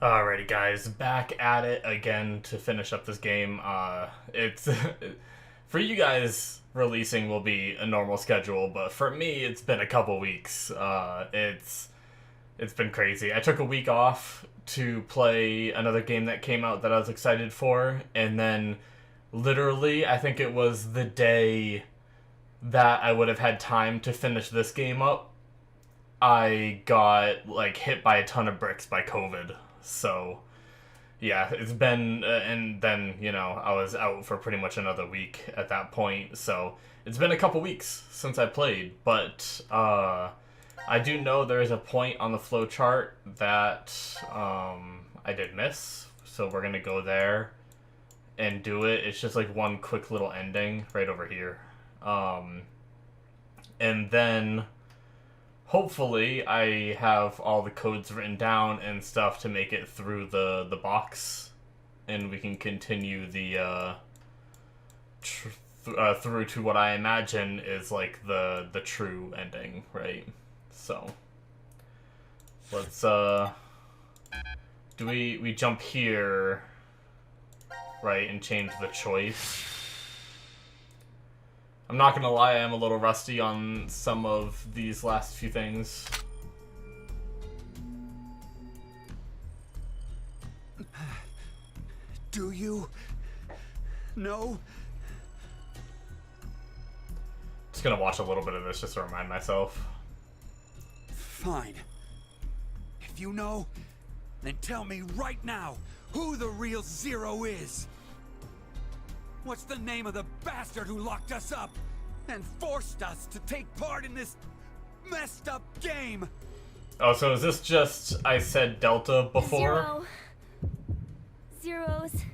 Alrighty, guys, back at it again to finish up this game. It's for you guys. Releasing will be a normal schedule, but for me, it's been a couple weeks. It's been crazy. I took a week off to play another game that came out that I was excited for, and then literally, I think it was the day that I would have had time to finish this game up, I got like hit by a ton of bricks by COVID. So yeah, it's been and then I was out for pretty much another week at that point. So it's been a couple weeks since I played, but I do know there is a point on the flowchart that I did miss. So we're gonna go there and do it. It's just like one quick little ending right over here, and then hopefully I have all the codes written down and stuff to make it through the box, and we can continue the through to what I imagine is like the true ending, right? So let's do we jump here, right, and change the choice? I'm not gonna lie, I'm a little rusty on some of these last few things. Do you know? Just gonna watch a little bit of this just to remind myself. Fine. If you know, then tell me right now who the real Zero is. What's the name of the bastard who locked us up and forced us to take part in this messed up game? Oh, so is this just I said Delta before? Zero's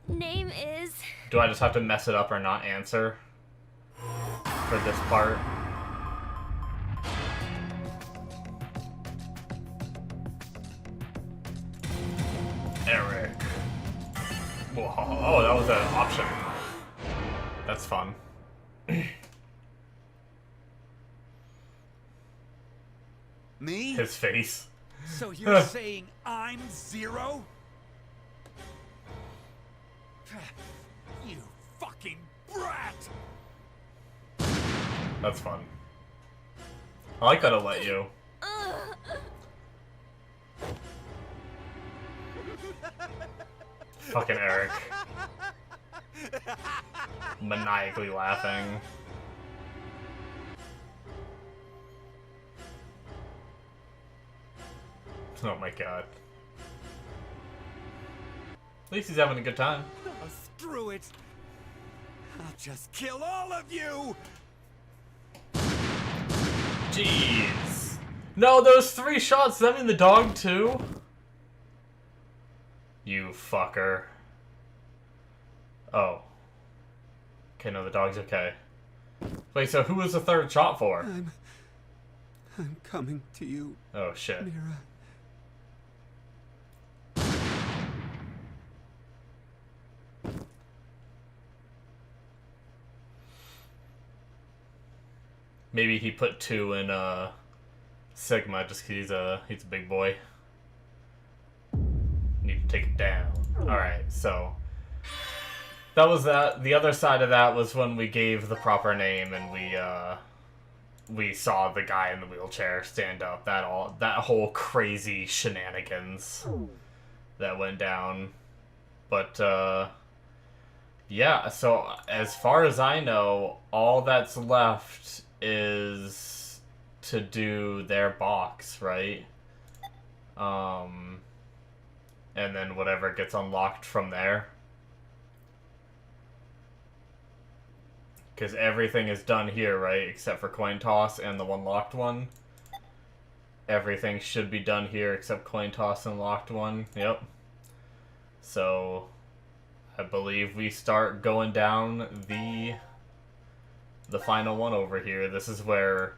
name is... Do I just have to mess it up or not answer for this part? Eric. Whoa, oh, that was an option. That's fun. Me? His face. So you're saying I'm Zero? You fucking brat! That's fun. I like that I'll let you. Fucking Eric. Maniacally laughing. Oh my god. At least he's having a good time. Oh, screw it! I'll just kill all of you! Jeez. No, those 3 shots, does that mean the dog too? You fucker. Oh. Okay, no, the dog's okay. Wait, so who was the 3rd shot for? I'm coming to you, Oh, shit. Mira. Maybe he put 2 in Sigma just because he's a big boy. Need to take it down. Alright, so that was that. The other side of that was when we gave the proper name and we saw the guy in the wheelchair stand up. That whole crazy shenanigans that went down. But yeah, so as far as I know, all that's left is to do their box, right? And then whatever gets unlocked from there. Because everything is done here, right? Except for coin toss and the one locked one. Everything should be done here except coin toss and locked one. Yep. So I believe we start going down the final one over here. This is where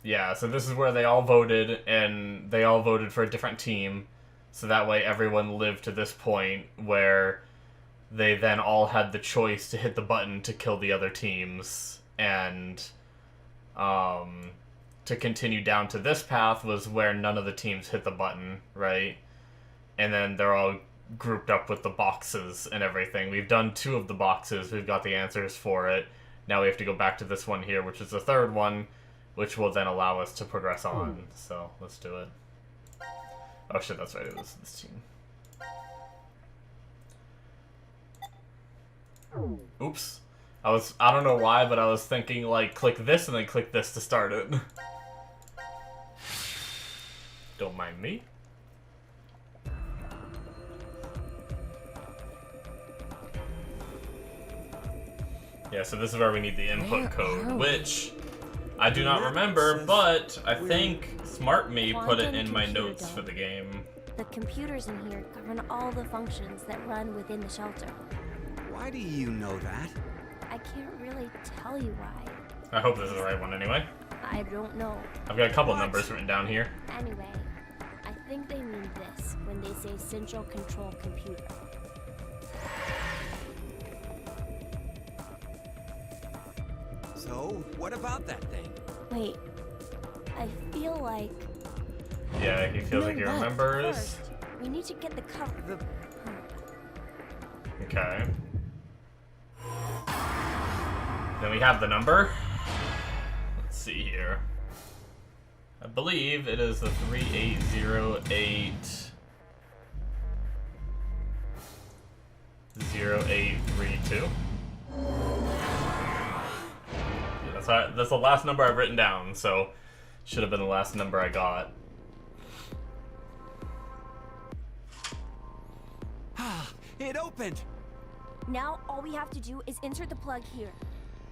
yeah, so this is where they all voted, and they all voted for a different team, so that way everyone lived to this point where they then all had the choice to hit the button to kill the other teams, and to continue down to this path was where none of the teams hit the button, right? And then they're all grouped up with the boxes and everything. We've done 2 of the boxes. We've got the answers for it. Now we have to go back to this one here, which is the 3rd one, which will then allow us to progress on. So let's do it. Oh shit, that's right. It was this team. Oops. I don't know why, but I was thinking, like, click this and then click this to start it. Don't mind me. Yeah, so this is where we need the input code, which I do not remember, but I think Smart Me put it in my notes for the game. The computers in here govern all the functions that run within the shelter. Why do you know that? I can't really tell you why. I hope this is the right one anyway. I don't know. I've got a couple numbers written down here. Anyway, I think they mean this when they say central control computer. So, what about that thing? Wait, I feel like... Yeah, he feels like he remembers. First, we need to get the cover. Okay. Then we have the number. Let's see here. I believe it is the 3808 0832. Yeah, that's the last number I've written down, so should have been the last number I got. It opened! Now all we have to do is insert the plug here.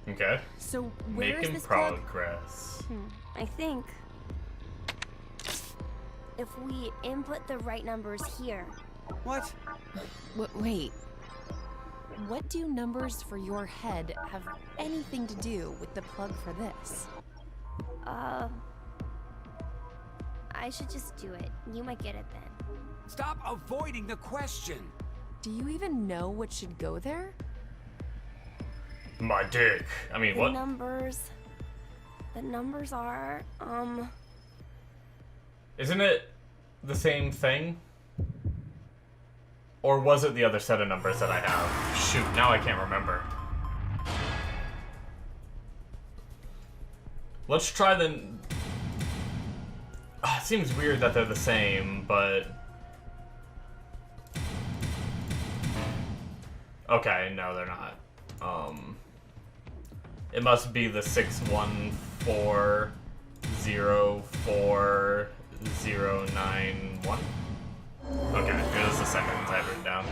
Okay. So where is Making this plug? progress. I think if we input the right numbers here. What? Wait. What do numbers for your head have anything to do with the plug for this? I should just do it. You might get it then. Stop avoiding the question! Do you even know what should go there? My dick. I mean, what? The numbers are, Isn't it the same thing? Or was it the other set of numbers that I have? Shoot, now I can't remember. Let's try the... It seems weird that they're the same, but... Okay, no, they're not. It must be the 614040091. Okay, here's the second ones I've written down.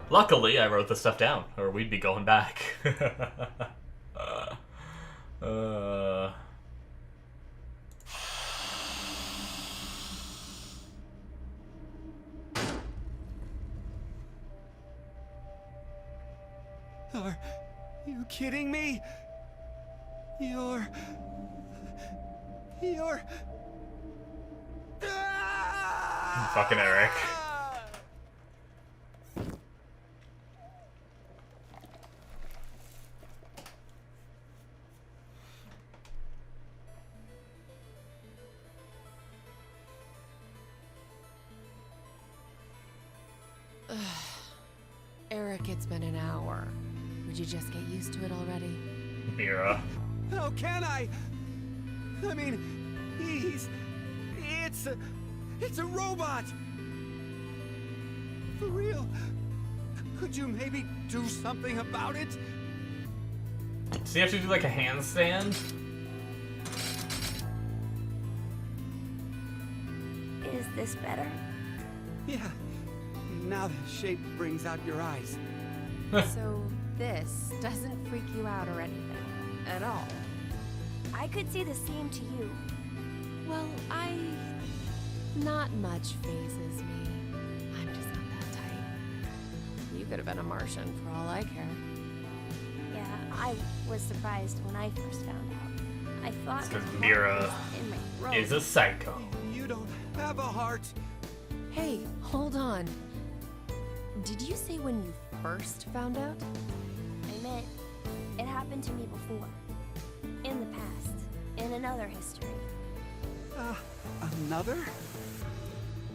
Luckily, I wrote this stuff down, or we'd be going back. Are you kidding me? You're... Fucking Eric. Eric, it's been an hour. Would you just get used to it already? Mira. How can I? I mean, it's a robot! For real? Could you maybe do something about it? So you have to do like a handstand? is this better? Yeah. Now the shape brings out your eyes. So this doesn't freak you out or anything at all? I could say the same to you. Well, not much phases me. I'm just not that type. You could have been a Martian for all I care. Yeah, I was surprised when I first found out. I thought It's 'cause my Mira heart was in my throat. Is a psycho. You don't have a heart. Hey, hold on. Did you say when you first found out? I meant it happened to me before. In the past. In another history. Another?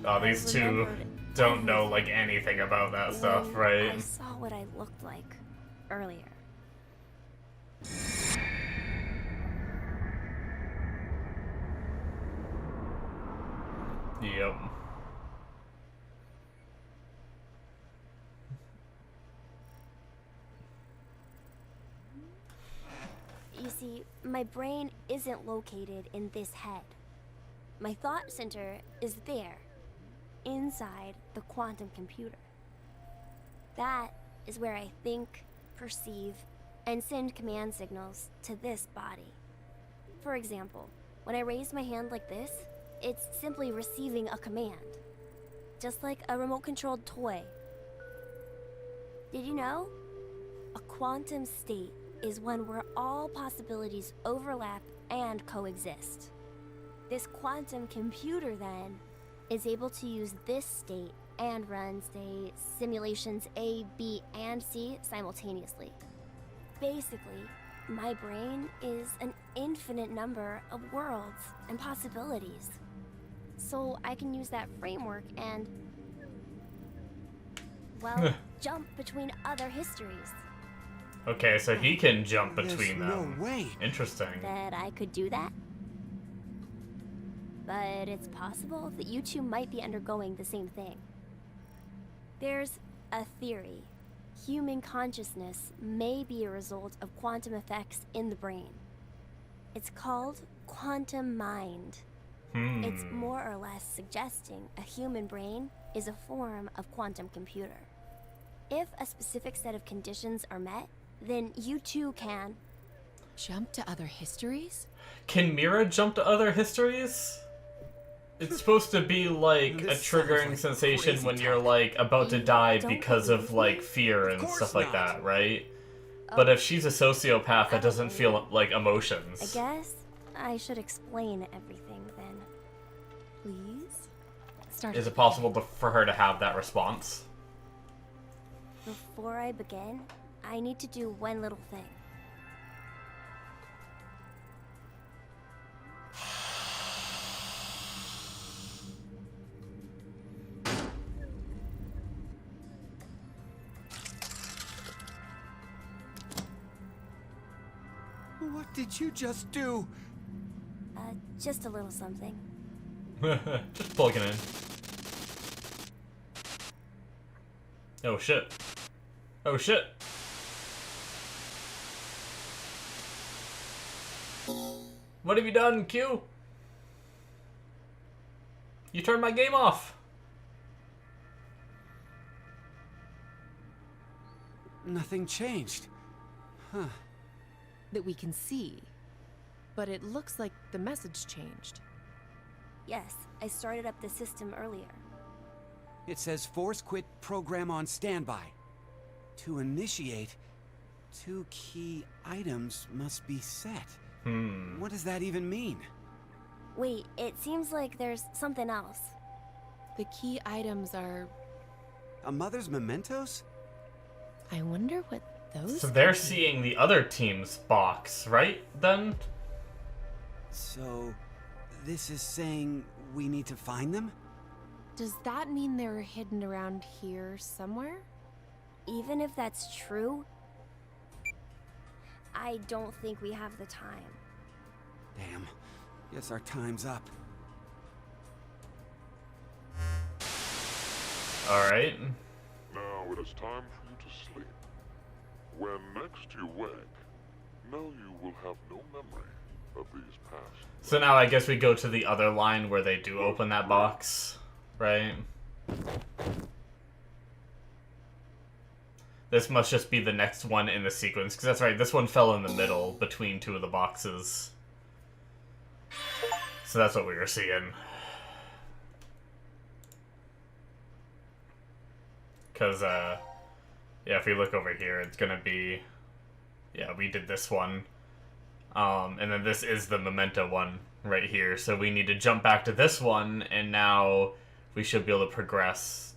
Oh, these two remembered don't know like anything about that stuff, when right? I saw what I looked like earlier. Yep. You see, my brain isn't located in this head. My thought center is there, inside the quantum computer. That is where I think, perceive, and send command signals to this body. For example, when I raise my hand like this, it's simply receiving a command. Just like a remote-controlled toy. Did you know? A quantum state is one where all possibilities overlap and coexist. This quantum computer, then, is able to use this state and run, say, simulations A, B, and C simultaneously. Basically, my brain is an infinite number of worlds and possibilities. So I can use that framework and, well, jump between other histories. Okay, so he can jump There's between them. no way. Interesting. That I could do that? But it's possible that you two might be undergoing the same thing. There's a theory. Human consciousness may be a result of quantum effects in the brain. It's called quantum mind. It's more or less suggesting a human brain is a form of quantum computer. If a specific set of conditions are met, then you too can. Jump to other histories? Can Mira jump to other histories? It's supposed to be like a This sounds triggering like sensation crazy when you're talk. like about to You die don't because of believe like me? fear and course stuff like not. that, right? But if she's a sociopath that doesn't feel like I emotions. guess I should explain everything then. Please? Start Is at it the possible for her to have that response? Before I begin, I need to do one little thing. What did you just do? Just a little something. Just plug it in. Oh shit. Oh shit. What have you done, Q? You turned my game off. Nothing changed. Huh. that we can see. But it looks like the message changed. Yes, I started up the system earlier. It says force quit program on standby. To initiate, 2 key items must be set. What does that even mean? Wait, it seems like there's something else. The key items are... A mother's mementos? I wonder what those So they're could be. seeing the other team's box, right? Then? So, this is saying we need to find them? Does that mean they're hidden around here somewhere? Even if that's true, I don't think we have the time. Damn. Guess our time's up. Alright. Now it is time for you to sleep. When next you wake, know you will have no memory of these past. So now I guess we go to the other line where they do open that box, right? This must just be the next one in the sequence, because that's right, this one fell in the middle between 2 of the boxes. So that's what we were seeing. Because, yeah, if we look over here, it's gonna be... Yeah, we did this one. And then this is the memento one right here. So we need to jump back to this one, and now we should be able to progress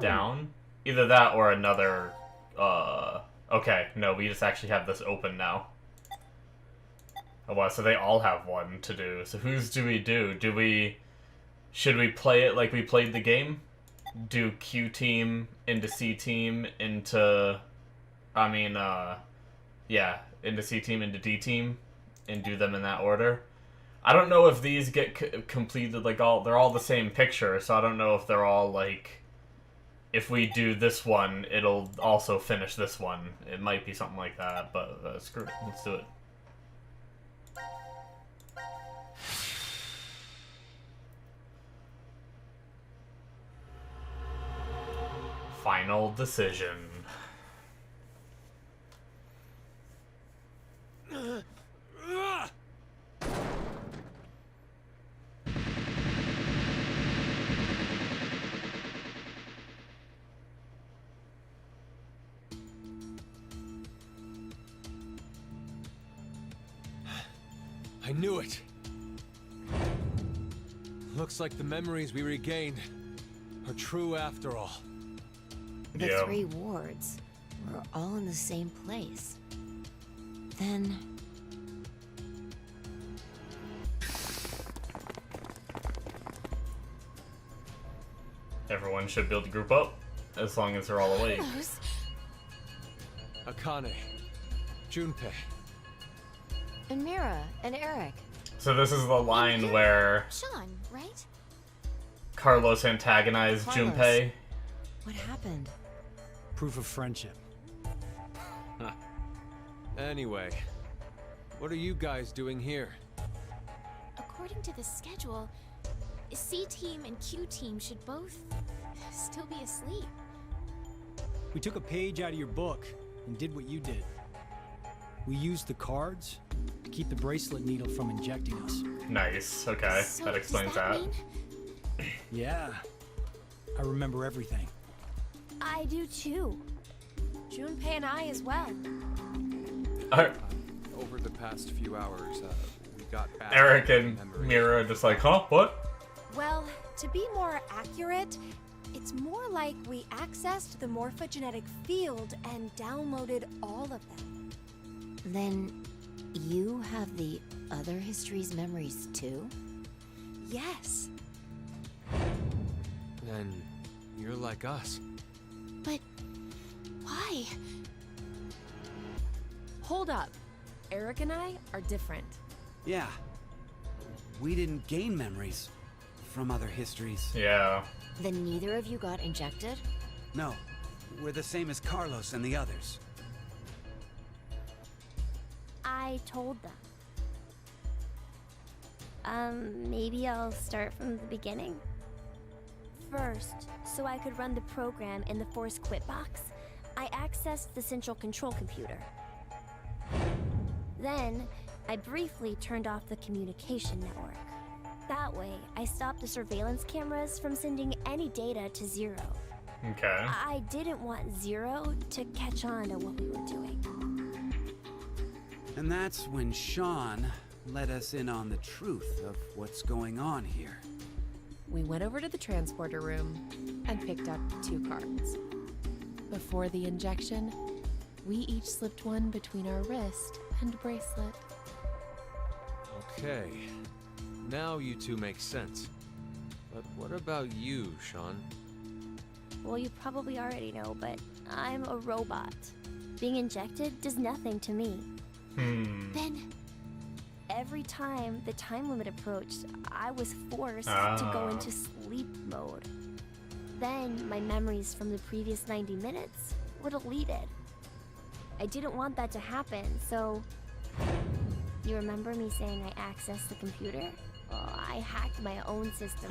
down. Either that or another... Okay, no, we just actually have this open now. Oh, wow, so they all have one to do. So whose do we do? Should we play it like we played the game? Do Q team into C team into... into C team into D team and do them in that order. I don't know if these get completed they're all the same picture, so I don't know if they're all like, if we do this one, it'll also finish this one. It might be something like that, but screw it. Let's do it. Final decision. I knew it. Looks like the memories we regained are true after all. The Yeah. 3 wards were all in the same place. Then... Everyone should be able to group up, as long as they're all awake. Carlos? Akane, Junpei. And Mira and Eric. So this is the line where Sean, right? Carlos antagonized Carlos. Junpei. What happened? Proof of friendship. Anyway, what are you guys doing here? According to the schedule, C team and Q team should both still be asleep. We took a page out of your book and did what you did. We used the cards to keep the bracelet needle from injecting us. Nice, okay, So that explains does that that. mean Yeah. I remember everything. I do too. Junpei and I as well. Over the past few hours, we got back Eric and memories. Mira are just like, huh, what? Well, to be more accurate, it's more like we accessed the morphogenetic field and downloaded all of them. Then you have the other history's memories too? Yes. Then you're like us. But why? Hold up. Eric and I are different. Yeah. We didn't gain memories from other histories. Yeah. Then neither of you got injected? No, we're the same as Carlos and the others. I told them. Maybe I'll start from the beginning? First, so I could run the program in the Force Quit box, I accessed the central control computer. Then, I briefly turned off the communication network. That way, I stopped the surveillance cameras from sending any data to Zero. Okay. I didn't want Zero to catch on to what we were doing. And that's when Sean let us in on the truth of what's going on here. We went over to the transporter room and picked up 2 cards. Before the injection, we each slipped one between our wrist and bracelet. Okay. Now you two make sense. But what about you, Sean? Well, you probably already know, but I'm a robot. Being injected does nothing to me. Then Every time the time limit approached, I was forced to go into sleep mode. Then my memories from the previous 90 minutes were deleted. I didn't want that to happen, so... You remember me saying I accessed the computer? Well, I hacked my own system.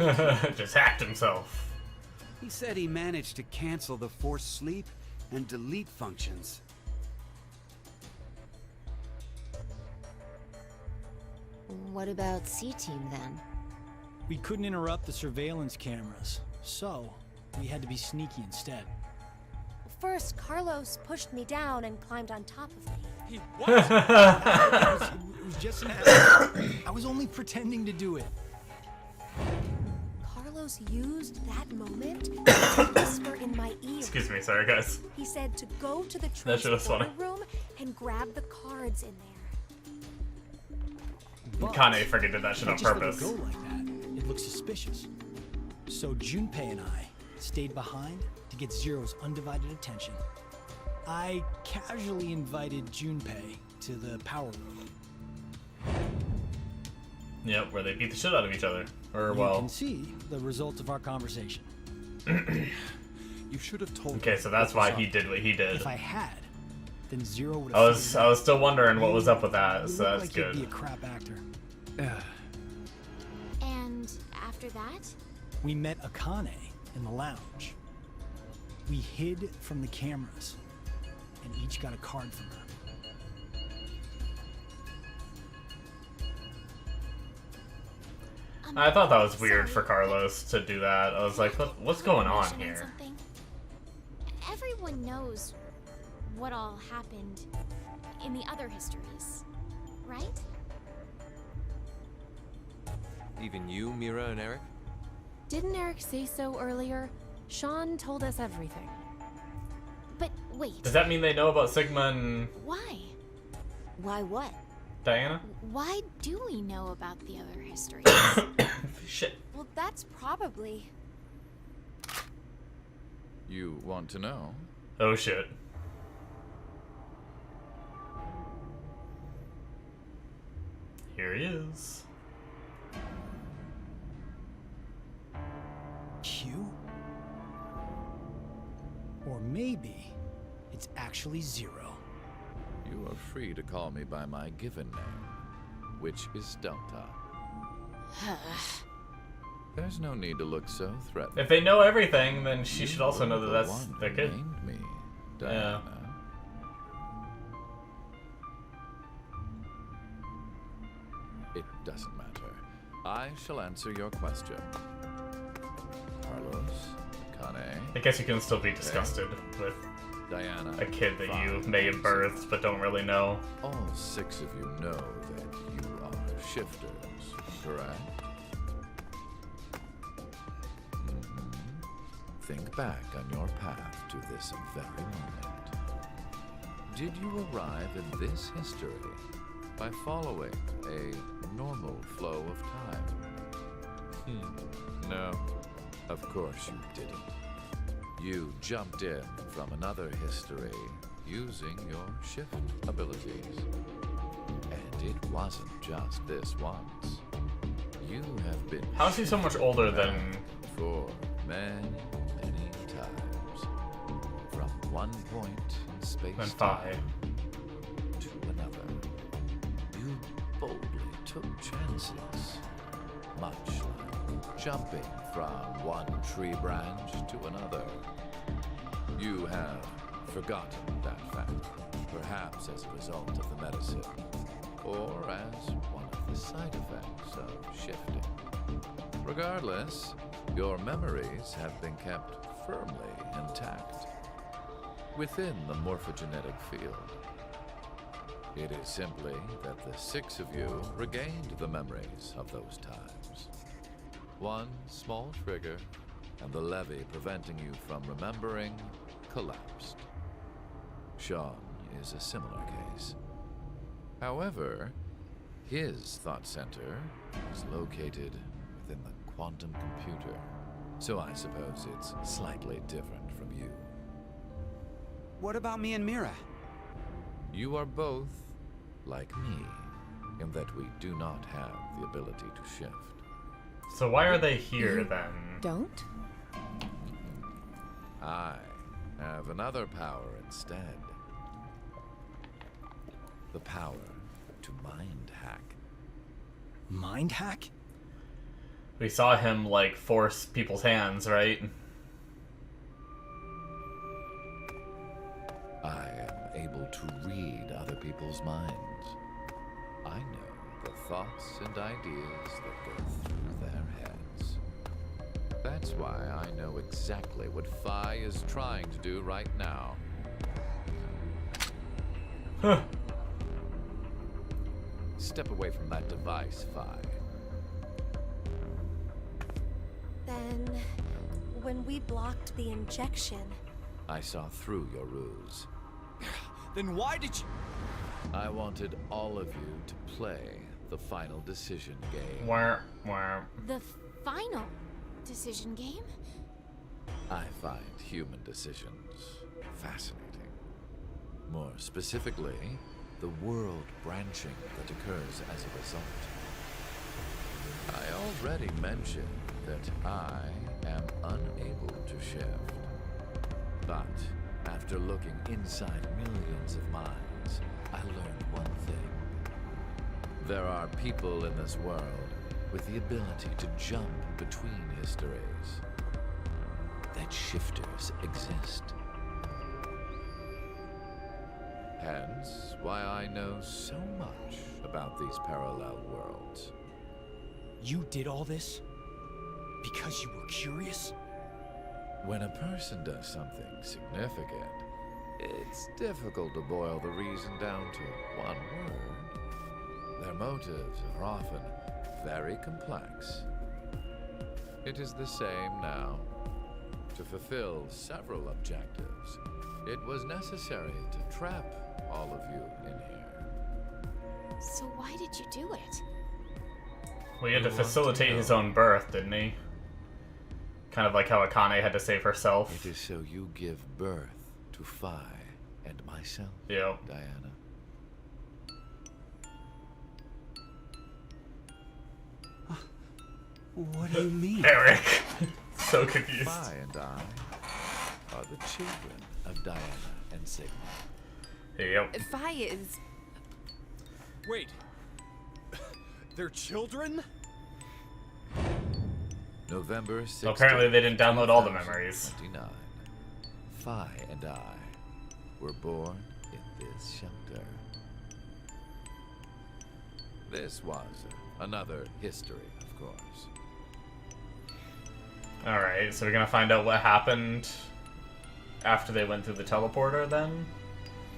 Just hacked himself. He said he managed to cancel the force sleep and delete functions. What about C-Team then? We couldn't interrupt the surveillance cameras, so we had to be sneaky instead. First, Carlos pushed me down and climbed on top of me. He what? It was just an accident. I was only pretending to do it. Carlos used that moment to whisper in my ear. Excuse me, sorry guys. He said to go to the That shit was transporter funny. room and grab the cards in there. But Kane freaking did that shit I on just let purpose. it go like that. It looks suspicious. So Junpei and I stayed behind to get Zero's undivided attention. I casually invited Junpei to the power room. Yep, where they beat the shit out of each other. Or, You well... can see the result of our conversation. You should have told Okay, me so that's what was why he up. did what he did. If I had, then Zero would I have. was still wondering what was up with that, You so look that's like good. You'd be a crap actor. And after that? We met Akane in the lounge. We hid from the cameras, and each got a card from her. I thought that was weird Sorry, for Carlos to do that. I was like, what's going on Information here? something. Everyone knows what all happened in the other histories, right? Even you, Mira and Eric? Didn't Eric say so earlier? Sean told us everything. But wait, Does that mean they know about Sigma and why? Why what? Diana? Why do we know about the other histories? Shit. Well, that's probably... You want to know? Oh shit. Here he is. Q? Or maybe it's actually Zero. You are free to call me by my given name, which is Delta. There's no need to look so threatening. If they know everything, then she You should also were know that the that's one their who kid. named me, Yeah. Diana. It doesn't matter. I shall answer your question. Carlos, Kane, I guess you can still be disgusted with Diana. a kid that you Fine. may have birthed but don't really know. All six of you know that you are shifters, correct? Think back on your path to this very moment. Did you arrive in this history by following a normal flow of time? No, of course you didn't. You jumped in from another history using your shift abilities. And it wasn't just this once. You have been How is he so much older shifted than... back for many, many times. From one point in space than Phi? to another. You boldly took chances. Much like jumping from one tree branch to another. You have forgotten that fact, perhaps as a result of the medicine, or as one of the side effects of shifting. Regardless, your memories have been kept firmly intact within the morphogenetic field. It is simply that the six of you regained the memories of those times. One small trigger, and the levee preventing you from remembering collapsed. Sean is a similar case. However, his thought center is located within the quantum computer, so I suppose it's slightly different from you. What about me and Mira? You are both like me, in that we do not have the ability to shift. So why are they here then? Don't? I have another power instead. The power to mind hack. Mind hack? We saw him, like, force people's hands, right? I am able to read other people's minds. I know the thoughts and ideas that go through their heads. That's why I know exactly what Phi is trying to do right now. Huh. Step away from that device, Phi. Then, when we blocked the injection, I saw through your ruse. Then why did you... I wanted all of you to play the the final decision game. Wah, wah. The final decision game? I find human decisions fascinating. More specifically, the world branching that occurs as a result. I already mentioned that I am unable to shift. But after looking inside millions of minds, I learned one thing. There are people in this world with the ability to jump between histories. That shifters exist. Hence, why I know so much about these parallel worlds. You did all this because you were curious? When a person does something significant, it's difficult to boil the reason down to one word. Their motives are often very complex. It is the same now. To fulfill several objectives, it was necessary to trap all of you in here. So why did you do it? Well, he had to facilitate his own birth, didn't he? Kind of like how Akane had to save herself. It is so you give birth to Phi and myself, Yeah. Diana. What do you mean? Eric. So confused. Phi and I are the children of Diana and Sigma. Yep. Phi is... Wait. They're children? November 16th. Well, apparently they didn't download all the memories. 29. Phi and I were born in this shelter. This was another history, of course. Alright, so we're gonna find out what happened after they went through the teleporter then?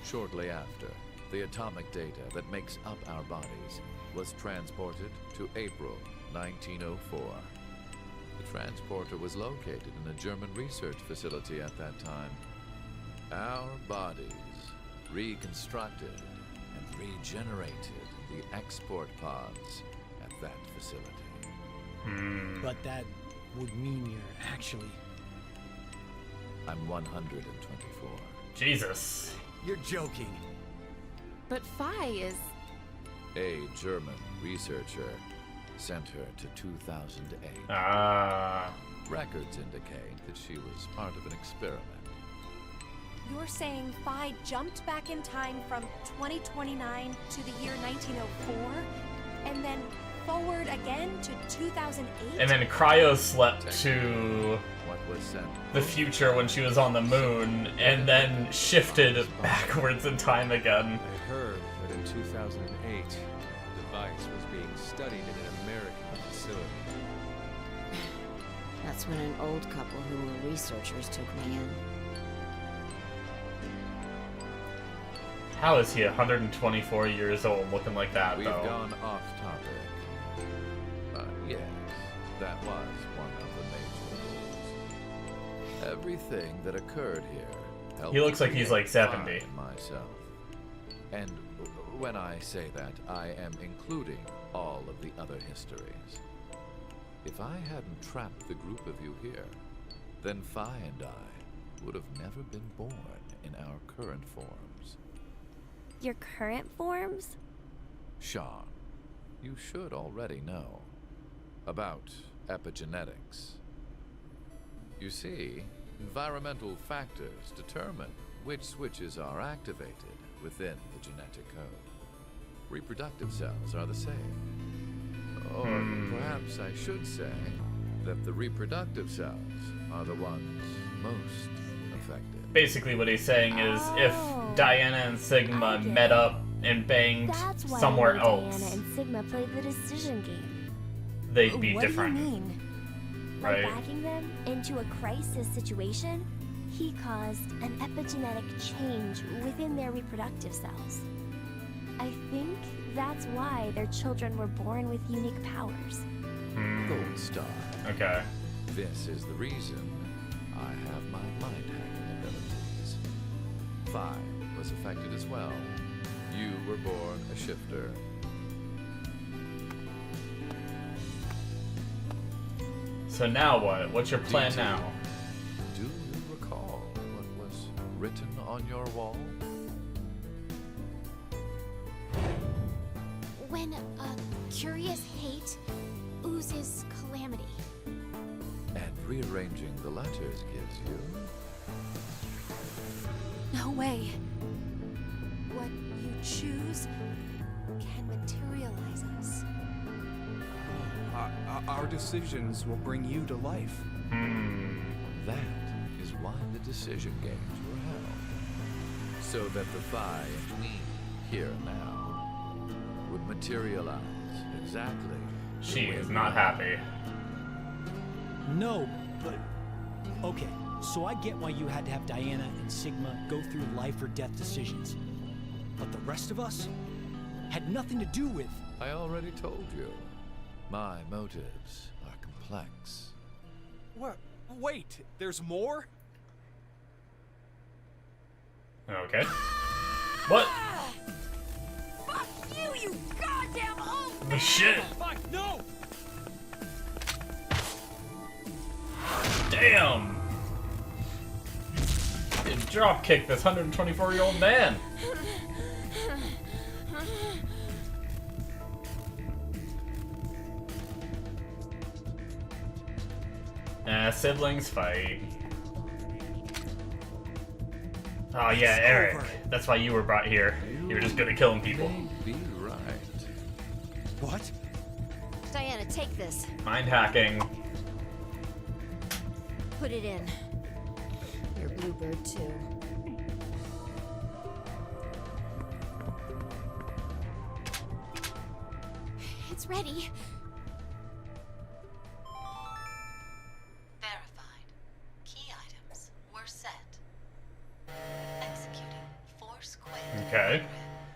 Shortly after, the atomic data that makes up our bodies was transported to April 1904. The transporter was located in a German research facility at that time. Our bodies reconstructed and regenerated in the export pods at that facility. But that would mean you're actually... I'm 124. Jesus. You're joking. But Phi is... A German researcher sent her to 2008. Ah. Records indicate that she was part of an experiment. You're saying Phi jumped back in time from 2029 to the year 1904? And then forward again to 2008? And then Cryo slept to What was sent? the future when she was on the moon, and then shifted backwards in time again. I heard that in 2008, the device was being studied in an American facility. That's when an old couple who were researchers took me in. How is he 124 years old looking like that, We've though? gone off topic. Yes, that was one of the major goals. Everything that occurred here helped He looks like he's like create 70. I myself. And when I say that, I am including all of the other histories. If I hadn't trapped the group of you here, then Phi and I would have never been born in our current forms. Your current forms? Sean, you should already know about epigenetics. You see, environmental factors determine which switches are activated within the genetic code. Reproductive cells are the same. Or perhaps I should say that the reproductive cells are the ones most affected. Basically what he's saying is if Diana and Sigma I get met it. up and banged That's why somewhere Diana else, and Sigma played the decision game. they'd be What different. do you mean? By Right. backing them into a crisis situation, he caused an epigenetic change within their reproductive cells. I think that's why their children were born with unique powers. Gold Star. Okay. This is the reason I have my mind hacking abilities. Phi was affected as well. You were born a shifter. So now what? What's your plan DT, now? Do you recall what was written on your wall? When a curious hate oozes calamity. And rearranging the letters gives you... No way. What you choose can materialize us. Our decisions will bring you to life. That is why the decision games were held. So that the Phi and me, here and now, would materialize exactly. She is not happy. No, but... Okay, so I get why you had to have Diana and Sigma go through life or death decisions. But the rest of us had nothing to do with... I already told you. My motives are complex. What? Wait, there's more? Okay. What? Fuck you, you goddamn old The shit. Fuck, no! Damn. You drop kick this 124-year-old man. Siblings fight. Oh yeah, Eric. That's why you were brought here. You were just good at killing people. Be right. What? Diana, take this. Mind hacking. Put it in. Your bluebird, too. It's ready. Verified. Key items were set. Executing Force Quit. Okay.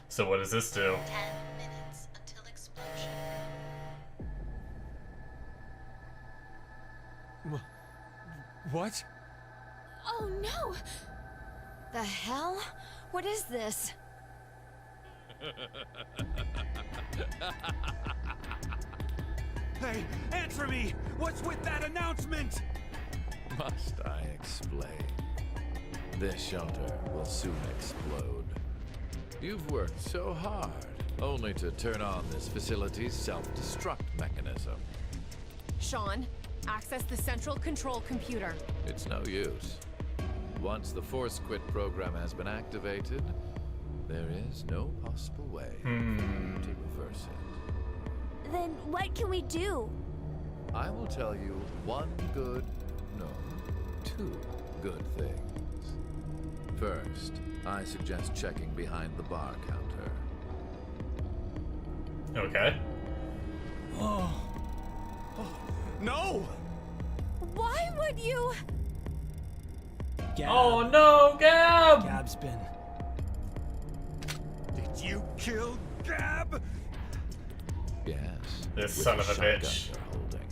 So what does this do? 10 minutes until explosion. What? Oh no! The hell? What is this? Hey, answer me! What's with that announcement? Must I explain? This shelter will soon explode. You've worked so hard, only to turn on this facility's self-destruct mechanism. Sean, access the central control computer. It's no use. Once the Force Quit program has been activated, there is no possible way to reverse it. Then what can we do? I will tell you two good things. First, I suggest checking behind the bar counter. Okay. No! Why would you? Gab. Oh no, Gab! Gab's been... Did you kill Gab? Yes. This with son the of a shotgun bitch. you're holding.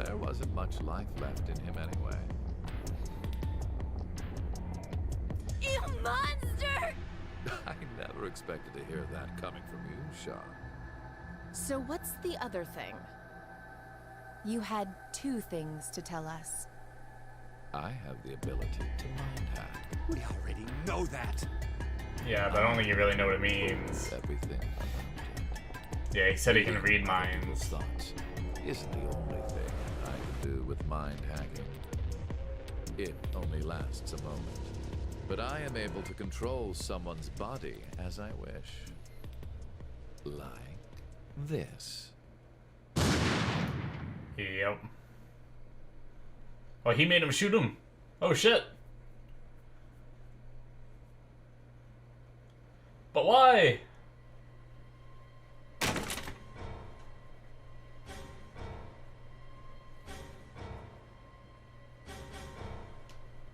There wasn't much life left in him anyway. You monster! I never expected to hear that coming from you, Sean. So what's the other thing? You had two things to tell us. I have the ability to mind hack. We already know that. Yeah, but I don't think you really know what it means. Everything. Yeah, he said he can read minds. Thoughts isn't the only thing I can do with mind hacking. It only lasts a moment. But I am able to control someone's body as I wish. Like this. Yep. Oh, he made him shoot him. Oh shit. But why?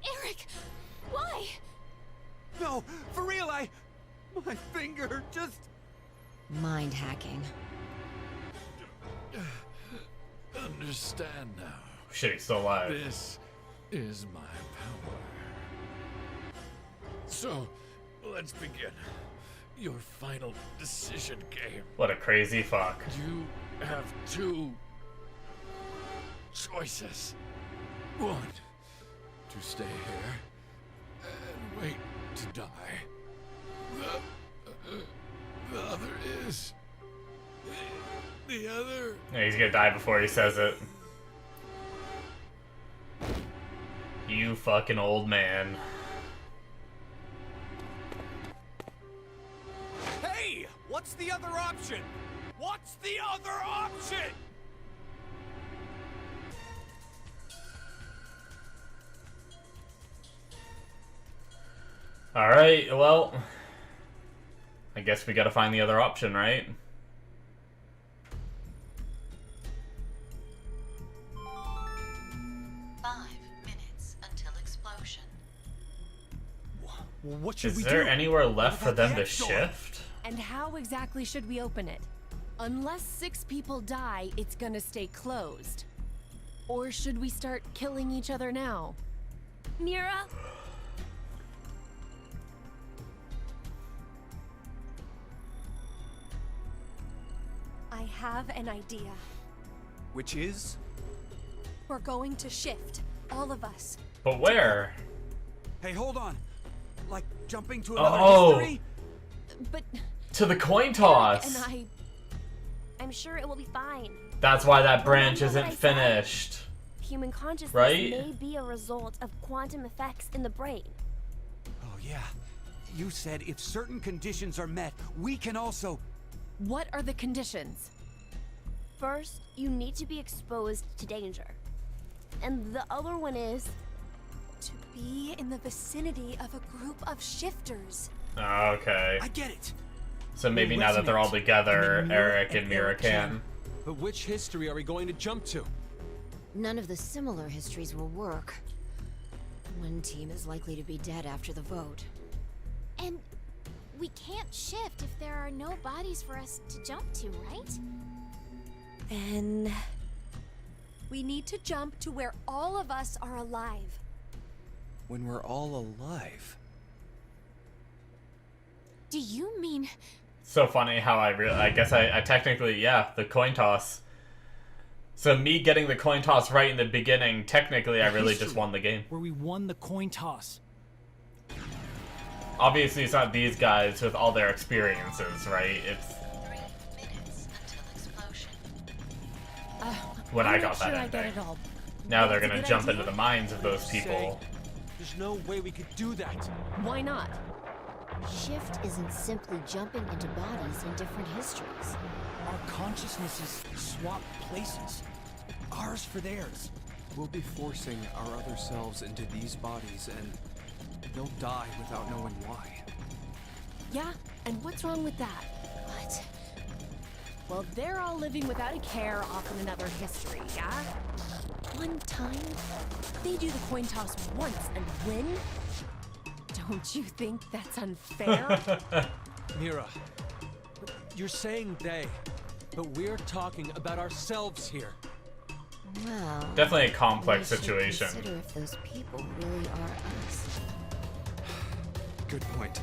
Eric! Why? No, for real, my finger just... Mind hacking. Understand now. Shit, he's still alive. This is my power. So, let's begin. Your final decision game. What a crazy fuck. You have two choices. One, to stay here and wait to die. The other is... The other... Yeah, he's gonna die before he says it. You fucking old man. Hey! What's the other option? What's the other option? Alright, well... I guess we gotta find the other option, right? What should Is we there do? anywhere left for What about them the to hex door? shift? And how exactly should we open it? Unless 6 people die, it's gonna stay closed. Or should we start killing each other now? Mira? I have an idea. Which is? We're going to shift, all of us. But where? Hey, hold on. Like jumping to another Oh! history? But To the coin toss! And I'm sure it will be fine. That's why that branch Remember what isn't I said? finished. Human consciousness Right? may be a result of quantum effects in the brain. Oh, yeah. You said if certain conditions are met, we can also... What are the conditions? First, you need to be exposed to danger. And the other one is... to be in the vicinity of a group of shifters. Okay. I get it. So maybe We'll now that they're all resonate. together, And then Mira Eric and Mira can. But which history are we going to jump to? None of the similar histories will work. One team is likely to be dead after the vote. And we can't shift if there are no bodies for us to jump to, right? Then we need to jump to where all of us are alive. When we're all alive. Do you mean... So funny how I guess I technically, yeah, the coin toss. So me getting the coin toss right in the beginning, technically I really just won the game. Where we won the coin toss. Obviously it's not these guys with all their experiences, right? It's 3 minutes until explosion. when I'm I not got sure that I get ending. it all. Now they're That's a gonna good jump idea. into the minds of those people. There's no way we could do that. Why not? Shift isn't simply jumping into bodies in different histories. Our consciousnesses swap places. Ours for theirs. We'll be forcing our other selves into these bodies, and they'll die without knowing why. Yeah, and what's wrong with that? What? Well, they're all living without a care off in another history, yeah? One time, they do the coin toss once and win? Don't you think that's unfair? Mira, you're saying they, but we're talking about ourselves here. Well, Definitely a complex we should situation. Consider if those people really are us. Good point.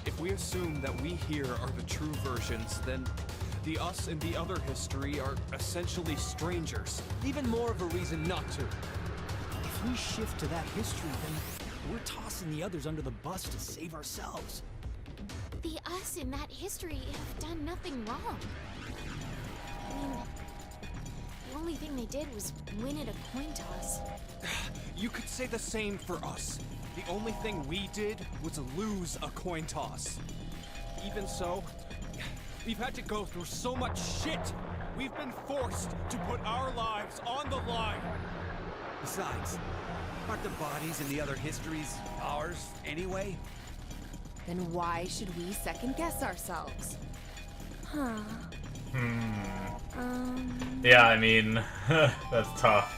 If we assume that we here are the true versions, then the us in the other history are essentially strangers. Even more of a reason not to. If we shift to that history, then we're tossing the others under the bus to save ourselves. The us in that history have done nothing wrong. I mean, the only thing they did was win at a coin toss. You could say the same for us. The only thing we did was lose a coin toss. Even so, we've had to go through so much shit. We've been forced to put our lives on the line. Besides, aren't the bodies in the other histories ours anyway? Then why should we second guess ourselves? Huh. Yeah, I mean, that's tough.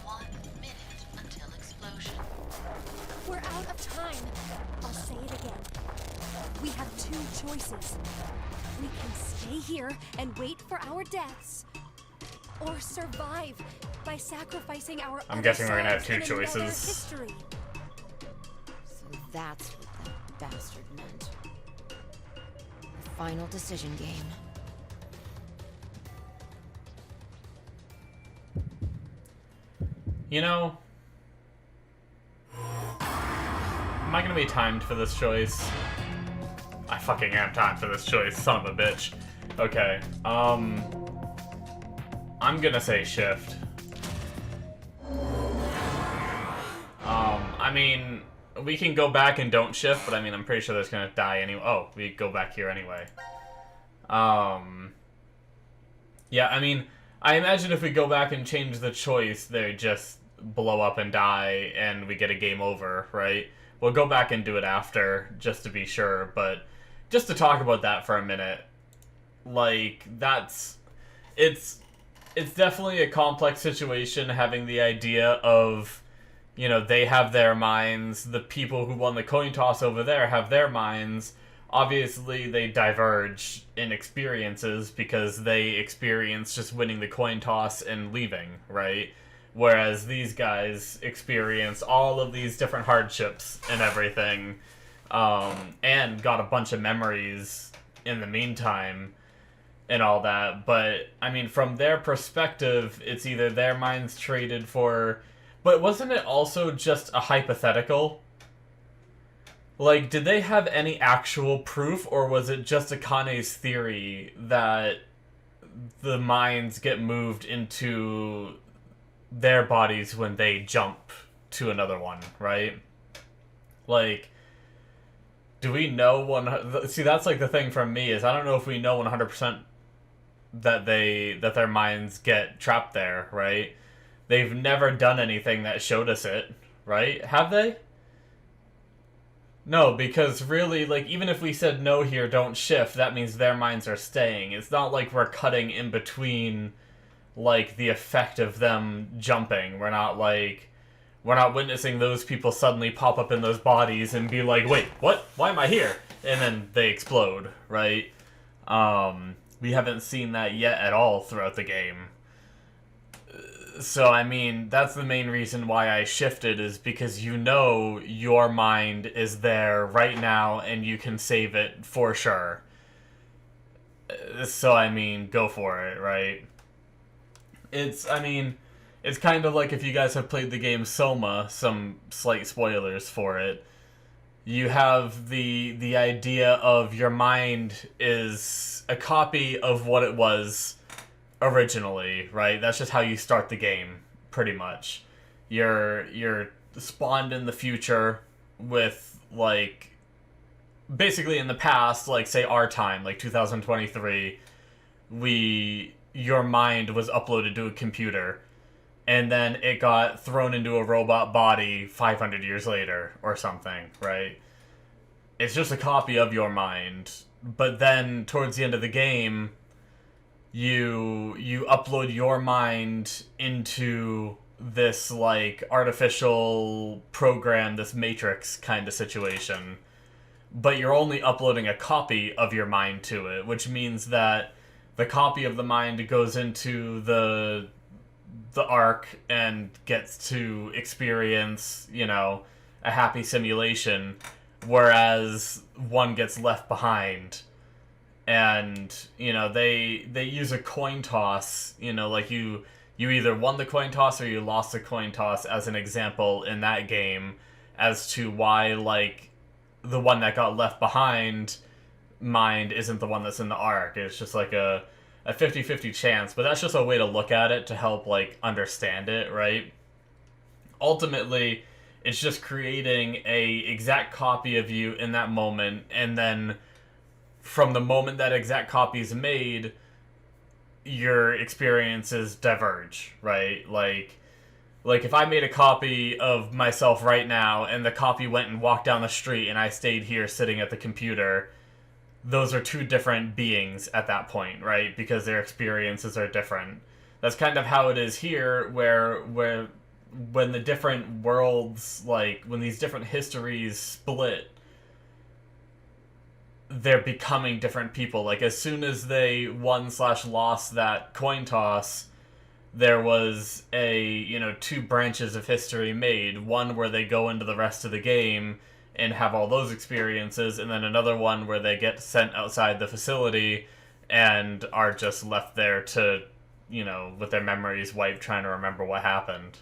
1 minute until explosion. We're out of time. I'll say it again. We have 2 choices. We can stay here and wait for our deaths, or survive by sacrificing our I'm other guessing we're gonna have selves 2 in another choices. history. So that's what that bastard meant. The final decision game. You know, am I gonna be timed for this choice? I fucking am timed for this choice, son of a bitch. Okay, I'm gonna say shift. I mean, we can go back and don't shift, but I mean, I'm pretty sure that's gonna die anyway. Oh, we go back here anyway. Yeah, I mean, I imagine if we go back and change the choice, they just blow up and die, and we get a game over, right? We'll go back and do it after, just to be sure, but just to talk about that for a minute, like, it's definitely a complex situation having the idea of, you know, they have their minds, the people who won the coin toss over there have their minds. Obviously, they diverge in experiences because they experience just winning the coin toss and leaving, right? Whereas these guys experience all of these different hardships and everything, and got a bunch of memories in the meantime and all that. But, I mean, from their perspective, it's either their minds traded for... But wasn't it also just a hypothetical? Like, did they have any actual proof, or was it just Akane's theory that the minds get moved into their bodies when they jump to another one, right? Like, do we know See, that's like the thing for me, is I don't know if we know 100% that their minds get trapped there, right? They've never done anything that showed us it, right? Have they? No, because really, like, even if we said no here, don't shift, that means their minds are staying. It's not like we're cutting in between, like, the effect of them jumping. We're not witnessing those people suddenly pop up in those bodies and be like, wait, what? Why am I here? And then they explode, right? We haven't seen that yet at all throughout the game. So, I mean, that's the main reason why I shifted, is because you know your mind is there right now and you can save it for sure. So, I mean, go for it, right? It's kind of like if you guys have played the game Soma, some slight spoilers for it. You have the idea of your mind is a copy of what it was originally, right? That's just how you start the game, pretty much. You're spawned in the future with, like, basically in the past, like, say our time, like 2023, your mind was uploaded to a computer, and then it got thrown into a robot body 500 years later, or something, right? It's just a copy of your mind, but then towards the end of the game, you upload your mind into this, like, artificial program, this Matrix kind of situation. But you're only uploading a copy of your mind to it, which means that the copy of the mind goes into the Ark and gets to experience, you know, a happy simulation, whereas one gets left behind. And, you know, they use a coin toss, you know, like you either won the coin toss or you lost the coin toss as an example in that game as to why, like, the one that got left behind mind isn't the one that's in the Ark. It's just like a 50-50 chance, but that's just a way to look at it to help, like, understand it, right? Ultimately, it's just creating a exact copy of you in that moment, and then from the moment that exact copy is made, your experiences diverge, right? Like if I made a copy of myself right now, and the copy went and walked down the street, and I stayed here sitting at the computer, those are two different beings at that point, right? Because their experiences are different. That's kind of how it is here, where when the different worlds, like, when these different histories split, they're becoming different people. Like, as soon as they won/lost that coin toss, there was two branches of history made. One where they go into the rest of the game and have all those experiences, and then another one where they get sent outside the facility and are just left there to, you know, with their memories wiped, trying to remember what happened.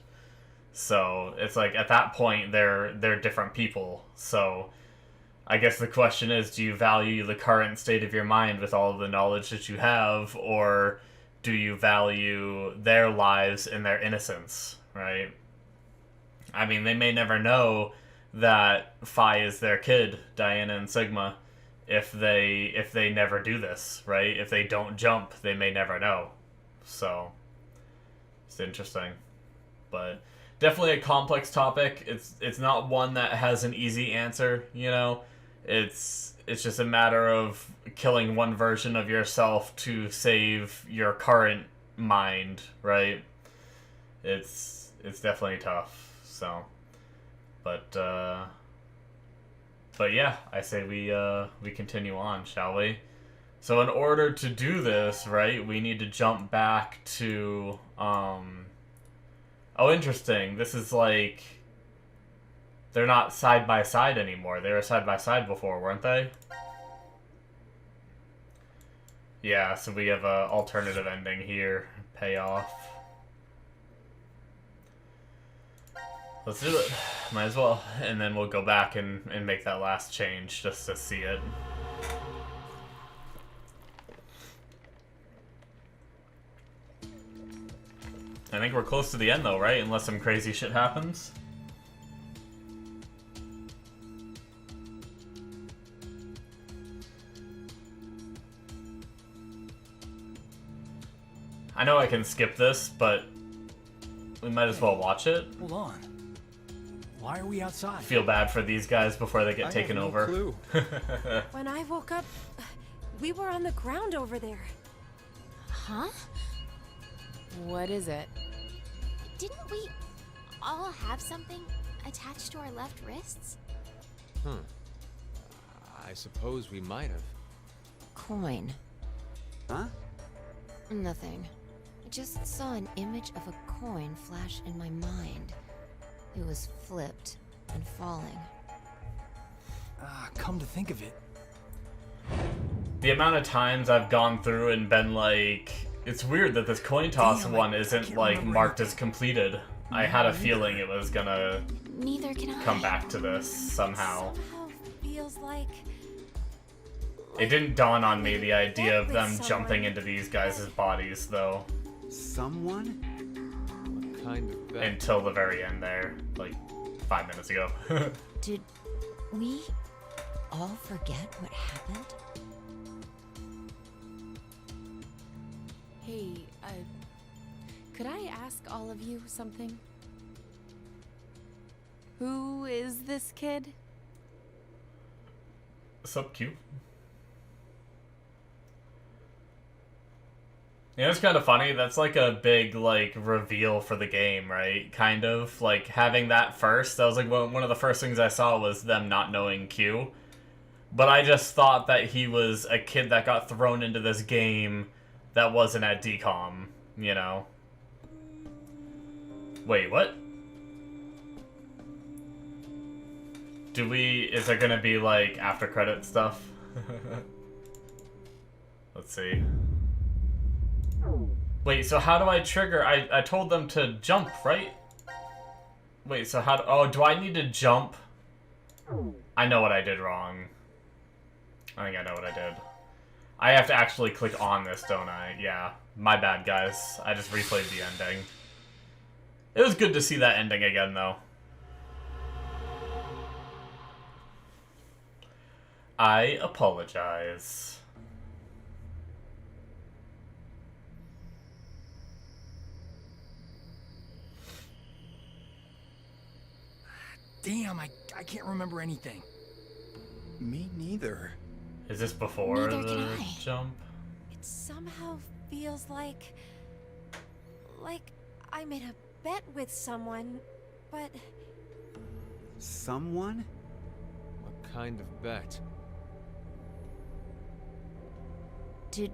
So it's like at that point they're different people. So I guess the question is, do you value the current state of your mind with all of the knowledge that you have, or do you value their lives and their innocence, right? I mean, they may never know that Phi is their kid, Diana and Sigma, if they never do this, right? If they don't jump, they may never know. So it's interesting. But definitely a complex topic. It's not one that has an easy answer, you know? It's just a matter of killing one version of yourself to save your current mind, right? It's definitely tough. So, but yeah, I say we continue on, shall we? So in order to do this, right, we need to jump back to oh, interesting. This is like they're not side by side anymore. They were side by side before, weren't they? Yeah, so we have a alternative ending here. Payoff. Let's do it. Might as well. And then we'll go back and make that last change just to see it. I think we're close to the end though, right? Unless some crazy shit happens. I know I can skip this, but we might as well watch it. Hold on. Why are we outside? Feel bad for these guys before they get taken over. Clue. When I woke up, we were on the ground over there. Huh? What is it? Didn't we all have something attached to our left wrists? I suppose we might have. Coin. Huh? Nothing. I just saw an image of a coin flash in my mind. It was flipped and falling. Come to think of it. The amount of times I've gone through and been like, it's weird that this coin toss one isn't like marked as completed. I had a feeling it was gonna Neither can I. come back to this somehow. Somehow feels like It didn't dawn on me the idea of with them someone. jumping into these guys' bodies though. Someone? What kind of bet? Until the very end there, like 5 minutes ago. Did we all forget what happened? Hey, could I ask all of you something? Who is this kid? Sup, cute. You know, it's kind of funny. That's like a big, like, reveal for the game, right? Kind of. Like, having that first, that was like one of the first things I saw was them not knowing Q. But I just thought that he was a kid that got thrown into this game that wasn't at DCOM, you know? Wait, what? Is there gonna be, like, after credit stuff? Let's see. Wait, so how do I trigger? I told them to jump, right? Wait, so how do I need to jump? I know what I did wrong. I think I know what I did. I have to actually click on this, don't I? Yeah. My bad, guys. I just replayed the ending. It was good to see that ending again, though. I apologize. Damn, I can't remember anything. Me neither. Is this before Neither can the I. jump? it somehow feels like I made a bet with someone, but Someone? What kind of bet? Did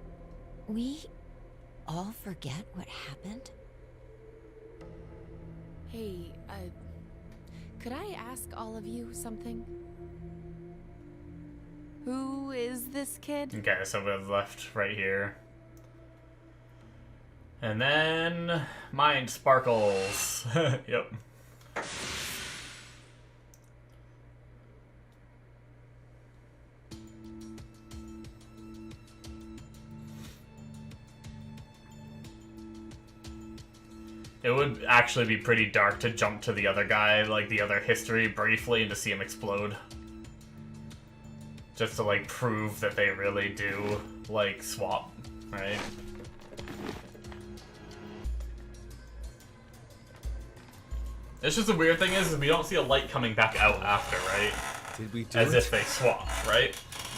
we all forget what happened? Hey, could I ask all of you something? Who is this kid? Okay, so we're left right here. And then mind sparkles. Yep. It would actually be pretty dark to jump to the other guy, like the other history, briefly, and to see him explode. Just to, like, prove that they really do, like, swap, right? It's just the weird thing is we don't see a light coming back out after, right? Did we do As it? if they swap, right?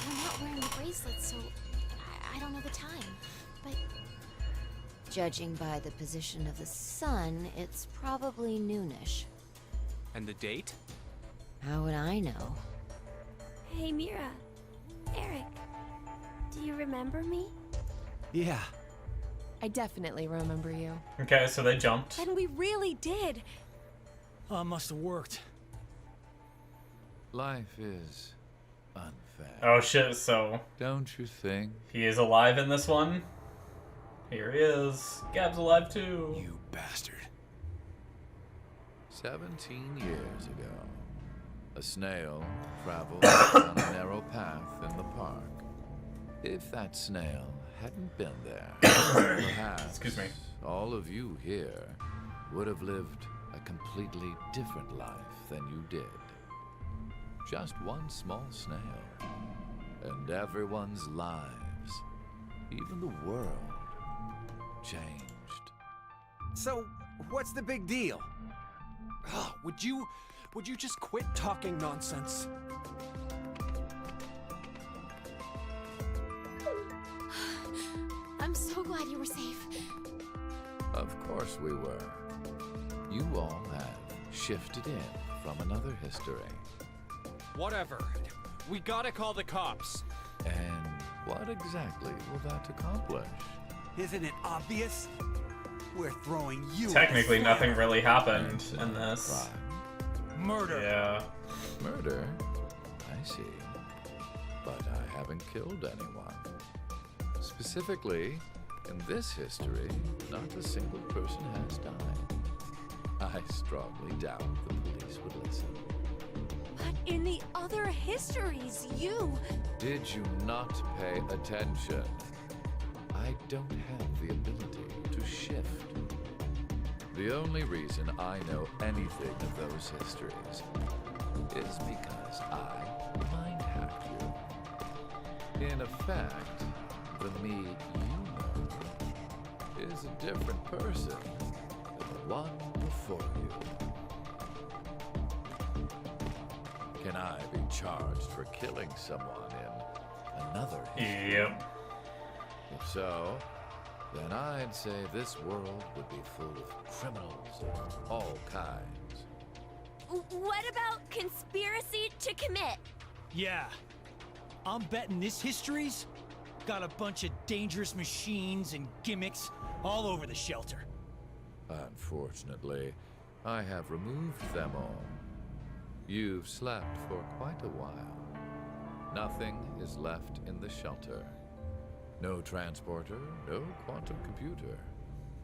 I'm not wearing the bracelet, so I don't know the time. But Judging by the position of the sun, it's probably noonish. And the date? How would I know? Hey, Mira. Eric. Do you remember me? Yeah. I definitely remember you. Okay, so they jumped. And we really did. Must have worked. Life is unfair. Oh shit, so Don't you think? he is alive in this one. Here he is. Gab's alive too. You bastard. 17 years ago, a snail traveled on a narrow path in the park. If that snail hadn't been there, perhaps Excuse me. all of you here would have lived a completely different life than you did. Just one small snail, and everyone's lives, even the world, changed. So, what's the big deal? Would you just quit talking nonsense? I'm so glad you were safe. Of course we were. You all have shifted in from another history. Whatever. We gotta call the cops. And what exactly will that accomplish? Isn't it obvious? We're throwing you. Technically, in the nothing fire. really happened in this. Crime? Murder. Yeah. Murder? I see. But I haven't killed anyone. Specifically, in this history, not a single person has died. I strongly doubt the police would listen. But in the other histories, you... Did you not pay attention? I don't have the ability to shift. The only reason I know anything of those histories is because I mind hacked you. In effect, the me you know is a different person than the one before you. Can I be charged for killing someone in another history? Yep. If so, then I'd say this world would be full of criminals of all kinds. What about conspiracy to commit? Yeah. I'm betting this history's got a bunch of dangerous machines and gimmicks all over the shelter. Unfortunately, I have removed them all. You've slept for quite a while. Nothing is left in the shelter. No transporter, no quantum computer.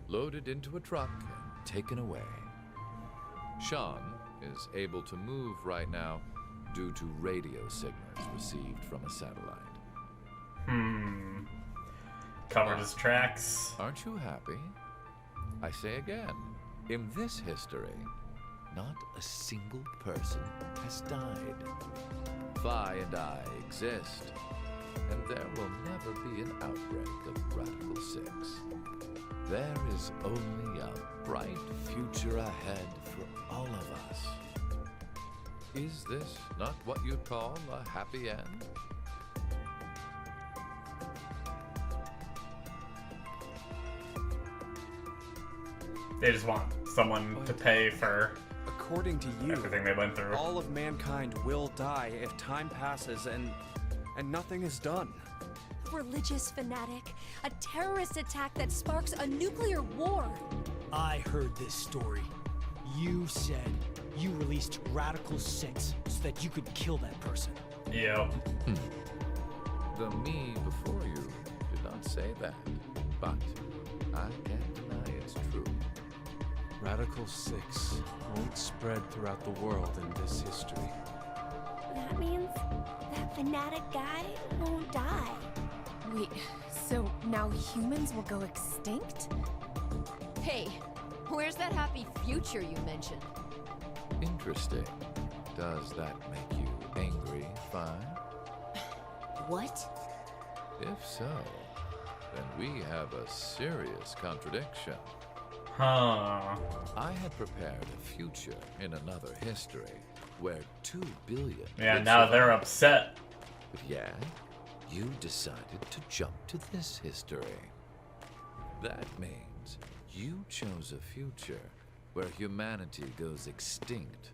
Loaded into a truck and taken away. Sean is able to move right now due to radio signals received from a satellite. Covered his tracks. Aren't you happy? I say again, in this history, not a single person has died. Phi and I exist, and there will never be an outbreak of Radical 6. There is only a bright future ahead for all of us. Is this not what you'd call a happy end? They just want someone to pay for According to you, everything they went through. all of mankind will die if time passes and nothing is done. A religious fanatic. A terrorist attack that sparks a nuclear war. I heard this story. You said you released Radical 6 so that you could kill that person. Yep. The me before you did not say that, but I can't deny it's true. Radical 6 won't spread throughout the world in this history. That means that fanatic guy won't die. Wait, so now humans will go extinct? Hey, Where's that happy future you mentioned? Interesting. Does that make you angry, Fine? What? If so, then we have a serious contradiction. Huh. I had prepared a future in another history where 2 billion. Yeah, would now they're survive. upset. But yeah, you decided to jump to this history. That means you chose a future where humanity goes extinct.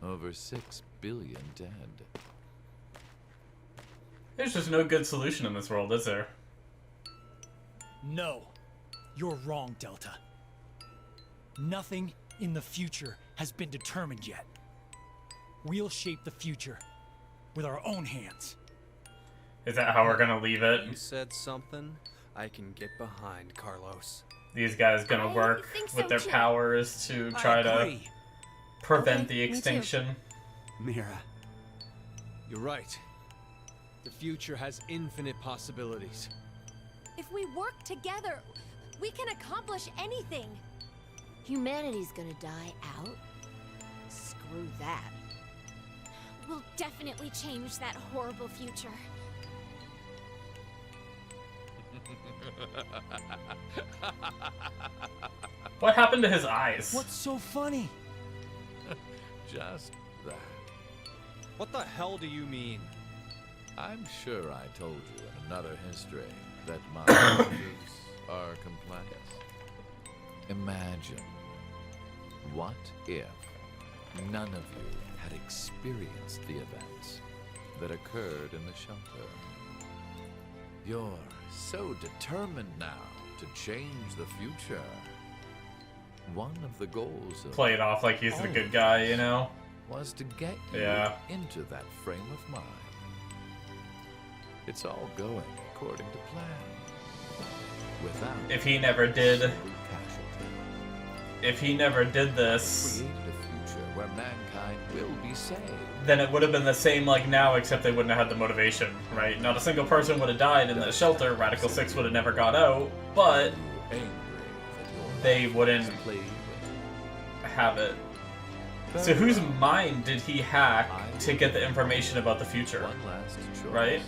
Over 6 billion dead. There's just no good solution in this world, is there? No. You're wrong, Delta. Nothing in the future has been determined yet. We'll shape the future with our own hands. Is that how we're gonna leave it? You said something I can get behind, Carlos. These guys gonna work think so with their too. powers to try to agree. prevent Okay, the me too. extinction. Mira, You're right. The future has infinite possibilities. If we work together, we can accomplish anything. Humanity's gonna die out? Screw that. We'll definitely change that horrible future. What happened to his eyes? What's so funny? Just that. What the hell do you mean? I'm sure I told you in another history that my motives are complex. Imagine, what if none of you had experienced the events that occurred in the shelter? You're so determined now to change the future. One of the goals of Play it off like he's the all good of guy, this you know? was to get you Yeah. into that frame of mind. It's all going according to plan. Without If he never did, a single casualty. if he never did this, Created a future where mankind will be saved. then it would have been the same like now, except they wouldn't have had the motivation, right? Not a single person would have died in the shelter. Radical 6 would have never got out, but Angry that your they life wouldn't was played with. have it. So whose mind did he hack to get the information about the future? One last choice. Right?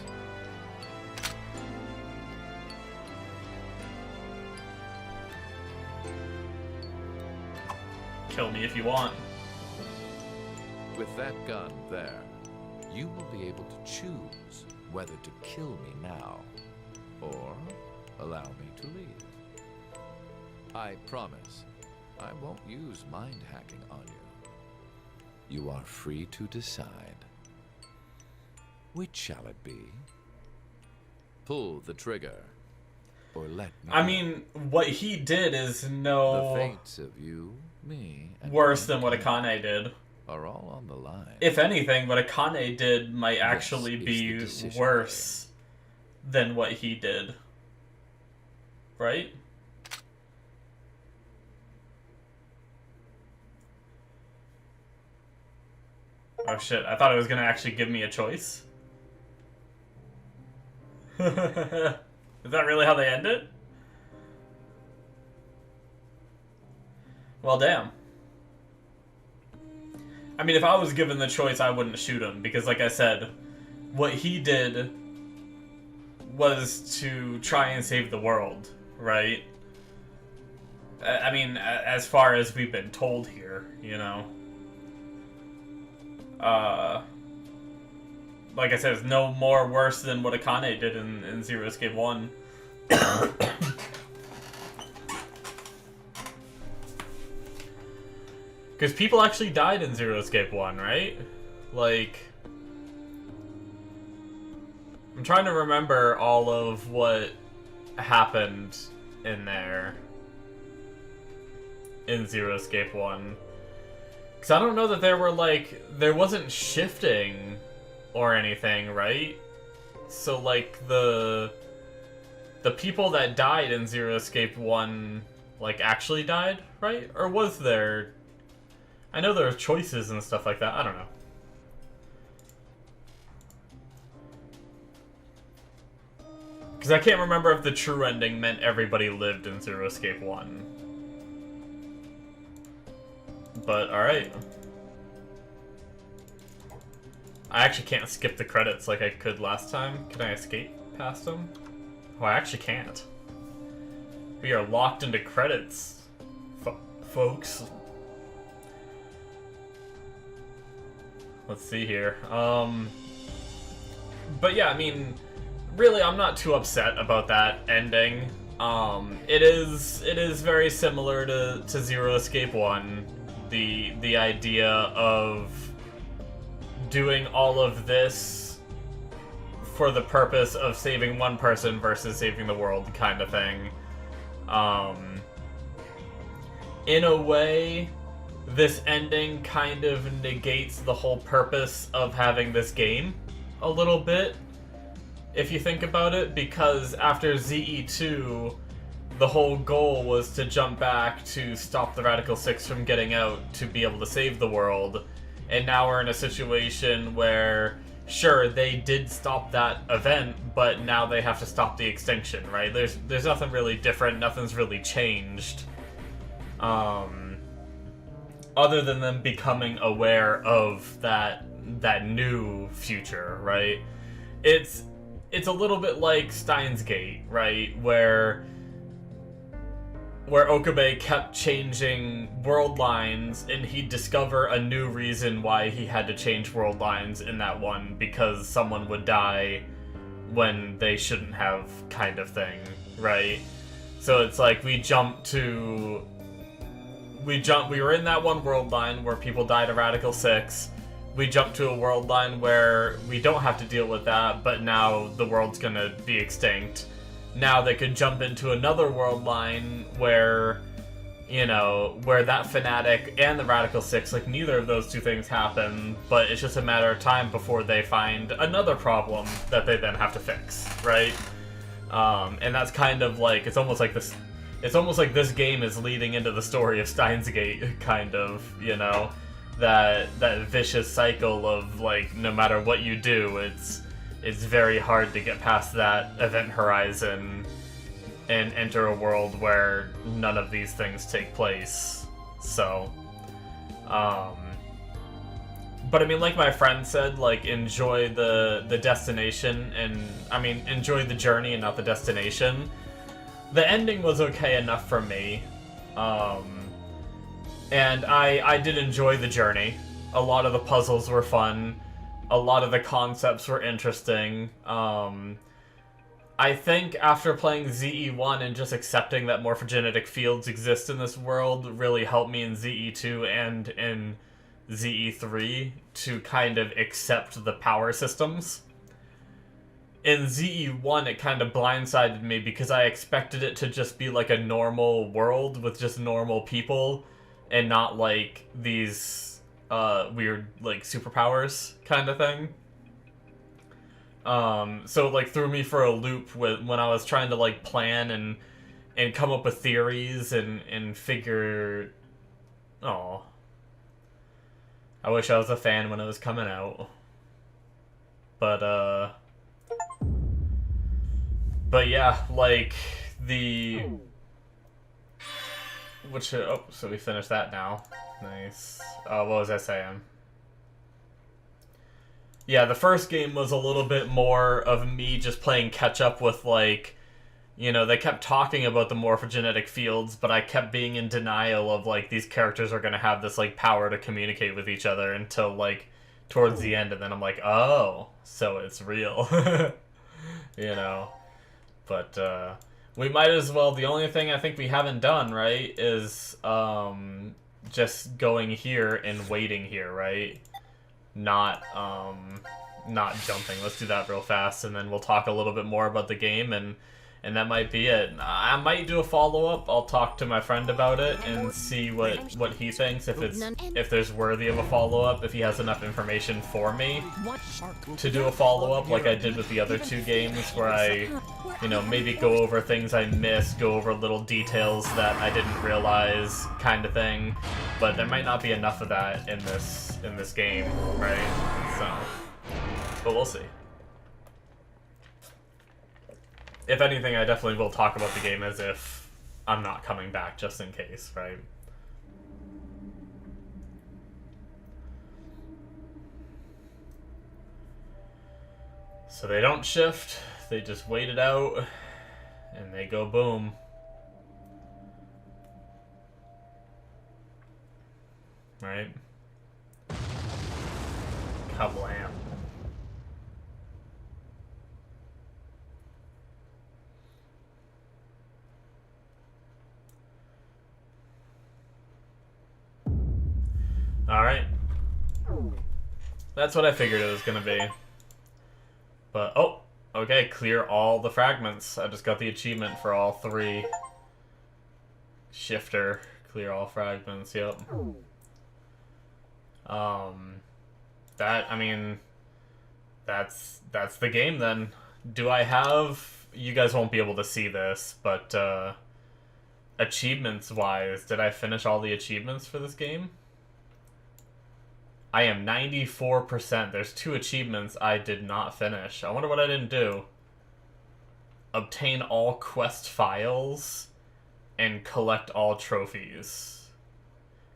Kill me if you want. With that gun there, you will be able to choose whether to kill me now or allow me to leave. I promise I won't use mind hacking on you. You are free to decide. Which shall it be? Pull the trigger or let me. I mean, what he did is The no fates of you, me, and worse than what mankind Akane did. are all on the line. If anything, what Akane did might This actually is be the decision worse than what he did. Right? Oh shit, I thought it was gonna actually give me a choice. Is that really how they end it? Well, damn. I mean, if I was given the choice, I wouldn't shoot him, because like I said, what he did was to try and save the world, right? I mean, as far as we've been told here, you know. Like I said, it's no more worse than what Akane did in Zero Escape 1. Because people actually died in Zero Escape 1, right? Like, I'm trying to remember all of what happened in there in Zero Escape 1. Because I don't know that there were, like, there wasn't shifting or anything, right? So, like, the people that died in Zero Escape 1, like, actually died, right? Or was there... I know there were choices and stuff like that. I don't know. Because I can't remember if the true ending meant everybody lived in Zero Escape 1. But alright. I actually can't skip the credits like I could last time. Can I escape past them? Oh, I actually can't. We are locked into credits, folks. Let's see here. But yeah, I mean, really, I'm not too upset about that ending. It is very similar to Zero Escape 1. The idea of doing all of this for the purpose of saving one person versus saving the world kind of thing. In a way, this ending kind of negates the whole purpose of having this game a little bit, if you think about it, because after ZE2, the whole goal was to jump back to stop the Radical Six from getting out to be able to save the world, and now we're in a situation where, sure, they did stop that event, but now they have to stop the extinction, right? There's nothing really different, nothing's really changed. Other than them becoming aware of that new future, right? It's a little bit like Steins Gate, right? Where Okabe kept changing world lines, and he'd discover a new reason why he had to change world lines in that one, because someone would die when they shouldn't have, kind of thing, right? So it's like we were in that one world line where people died of Radical Six. We jumped to a world line where we don't have to deal with that, but now the world's gonna be extinct. Now they could jump into another world line where, you know, where that fanatic and the Radical Six, like, neither of those two things happen, but it's just a matter of time before they find another problem that they then have to fix, right? And that's kind of like, it's almost like this game is leading into the story of Steins Gate, kind of, you know? That vicious cycle of, like, no matter what you do, it's very hard to get past that event horizon and enter a world where none of these things take place. So, but I mean, like my friend said, like, enjoy the destination, and, I mean, enjoy the journey and not the destination. The ending was okay enough for me, and I did enjoy the journey. A lot of the puzzles were fun. A lot of the concepts were interesting. I think after playing ZE1 and just accepting that morphogenetic fields exist in this world really helped me in ZE2 and in ZE3 to kind of accept the power systems. In ZE1, it kind of blindsided me because I expected it to just be like a normal world with just normal people and not like these weird, like, superpowers kind of thing. So it, like, threw me for a loop when I was trying to, like, plan and come up with theories and figure... Aw. I wish I was a fan when it was coming out. But yeah, like, so we finished that now. Nice. What was I saying? Yeah, the first game was a little bit more of me just playing catch-up with, like, you know, they kept talking about the morphogenetic fields, but I kept being in denial of, like, these characters are gonna have this, like, power to communicate with each other until, like, towards the end, and then I'm like, oh, so it's real. You know? But, we might as well, the only thing I think we haven't done, right, is, just going here and waiting here, right? Not jumping. Let's do that real fast, and then we'll talk a little bit more about the game, and that might be it. I might do a follow-up. I'll talk to my friend about it and see what he thinks, if there's worthy of a follow-up, if he has enough information for me to do a follow-up like I did with the other two games, where I, you know, maybe go over things I missed, go over little details that I didn't realize, kind of thing. But there might not be enough of that in this game, right? So, but we'll see. If anything, I definitely will talk about the game as if I'm not coming back, just in case, right? So they don't shift, they just wait it out, and they go boom. Right? Kablam. Alright. That's what I figured it was gonna be. But, oh, okay, clear all the fragments. I just got the achievement for all 3. Shifter, clear all fragments, yep. I mean, that's the game then. Do I have, you guys won't be able to see this, but, achievements-wise, did I finish all the achievements for this game? I am 94%. There's 2 achievements I did not finish. I wonder what I didn't do. Obtain all quest files and collect all trophies.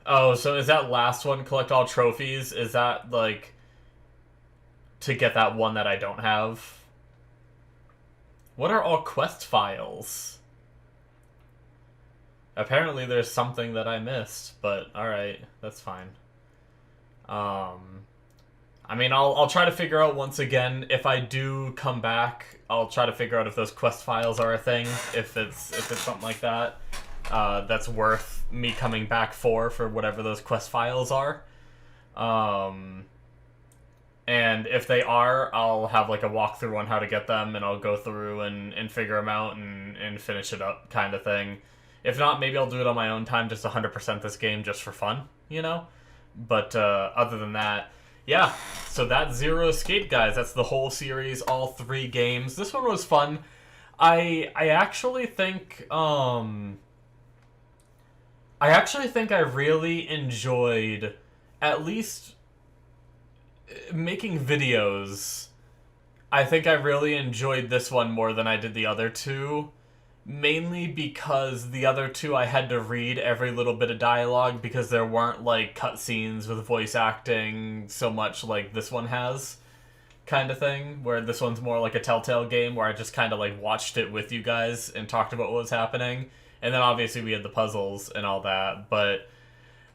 Oh, so is that last one, collect all trophies? Is that, like, to get that one that I don't have? What are all quest files? Apparently there's something that I missed, but alright, that's fine. I mean, I'll try to figure out once again, if I do come back, I'll try to figure out if those quest files are a thing, if it's something like that, that's worth me coming back for whatever those quest files are. And if they are, I'll have like a walkthrough on how to get them, and I'll go through and figure them out and finish it up kind of thing. If not, maybe I'll do it on my own time, just 100% this game just for fun, you know? But other than that, yeah, so that's Zero Escape, guys. That's the whole series, all 3 games. This one was fun. I actually think I really enjoyed at least making videos. I think I really enjoyed this one more than I did the other 2. Mainly because the other 2 I had to read every little bit of dialogue because there weren't, like, cutscenes with voice acting so much like this one has, kind of thing. Where this one's more like a Telltale game where I just kind of, like, watched it with you guys and talked about what was happening. And then obviously we had the puzzles and all that, but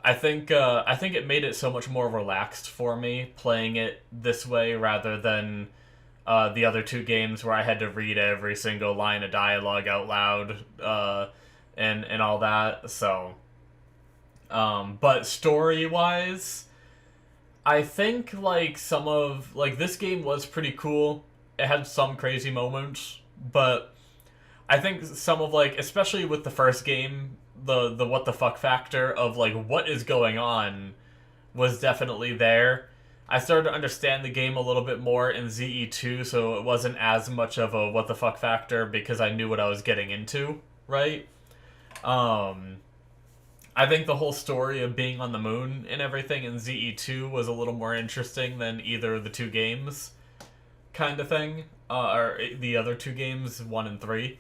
I think it made it so much more relaxed for me playing it this way rather than the other 2 games where I had to read every single line of dialogue out loud, and all that, so. But story-wise, I think, like, this game was pretty cool. It had some crazy moments, but I think some of, like, especially with the first game, the what the fuck factor of, like, what is going on was definitely there. I started to understand the game a little bit more in ZE2, so it wasn't as much of a what the fuck factor because I knew what I was getting into, right? I think the whole story of being on the moon and everything in ZE2 was a little more interesting than either of the 2 games, kind of thing. Or the other 2 games, 1 and 3.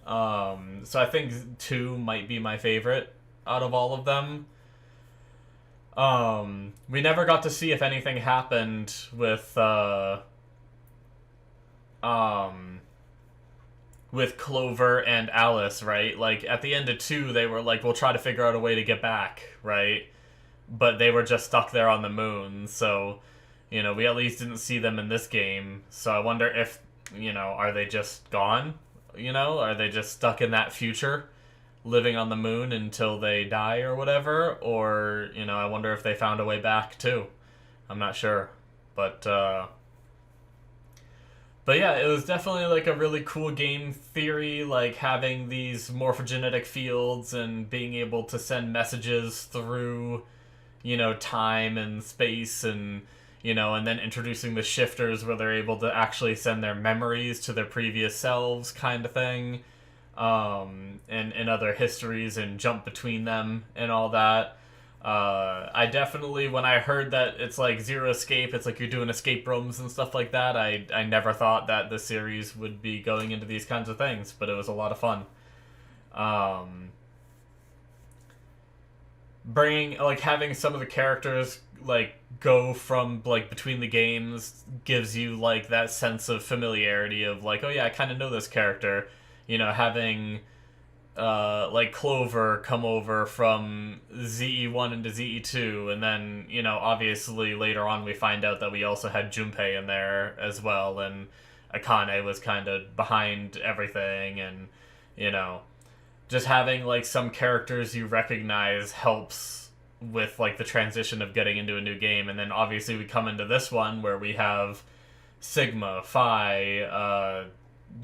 So I think 2 might be my favorite out of all of them. We never got to see if anything happened with Clover and Alice, right? Like, at the end of 2, they were like, we'll try to figure out a way to get back, right? But they were just stuck there on the moon, so, you know, we at least didn't see them in this game. So I wonder if, you know, are they just gone? You know, are they just stuck in that future? Living on the moon until they die or whatever, or, you know, I wonder if they found a way back too. I'm not sure, but yeah, it was definitely like a really cool game theory, like having these morphogenetic fields and being able to send messages through, you know, time and space, and, you know, and then introducing the shifters where they're able to actually send their memories to their previous selves, kind of thing. And other histories and jump between them and all that. I definitely, when I heard that it's like Zero Escape, it's like you're doing escape rooms and stuff like that, I never thought that the series would be going into these kinds of things, but it was a lot of fun. Having some of the characters like go from like between the games gives you like that sense of familiarity of like, oh yeah, I kind of know this character, you know, having like Clover come over from ZE1 into ZE2, and then, you know, obviously later on we find out that we also had Junpei in there as well, and Akane was kind of behind everything, and, you know, just having like some characters you recognize helps with like the transition of getting into a new game. And then obviously we come into this one where we have Sigma, Phi,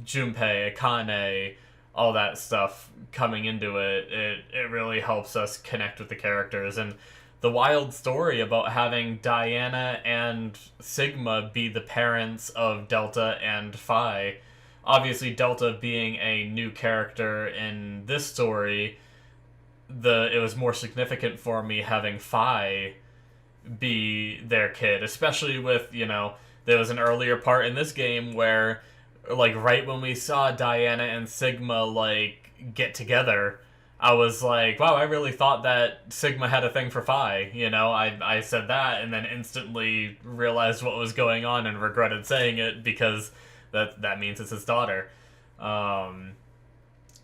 Junpei, Akane, all that stuff coming into it. It really helps us connect with the characters. And the wild story about having Diana and Sigma be the parents of Delta and Phi, obviously Delta being a new character in this story, it was more significant for me having Phi be their kid, especially with, you know, there was an earlier part in this game where, like, right when we saw Diana and Sigma, like, get together, I was like, wow, I really thought that Sigma had a thing for Phi, you know? I said that and then instantly realized what was going on and regretted saying it because that means it's his daughter.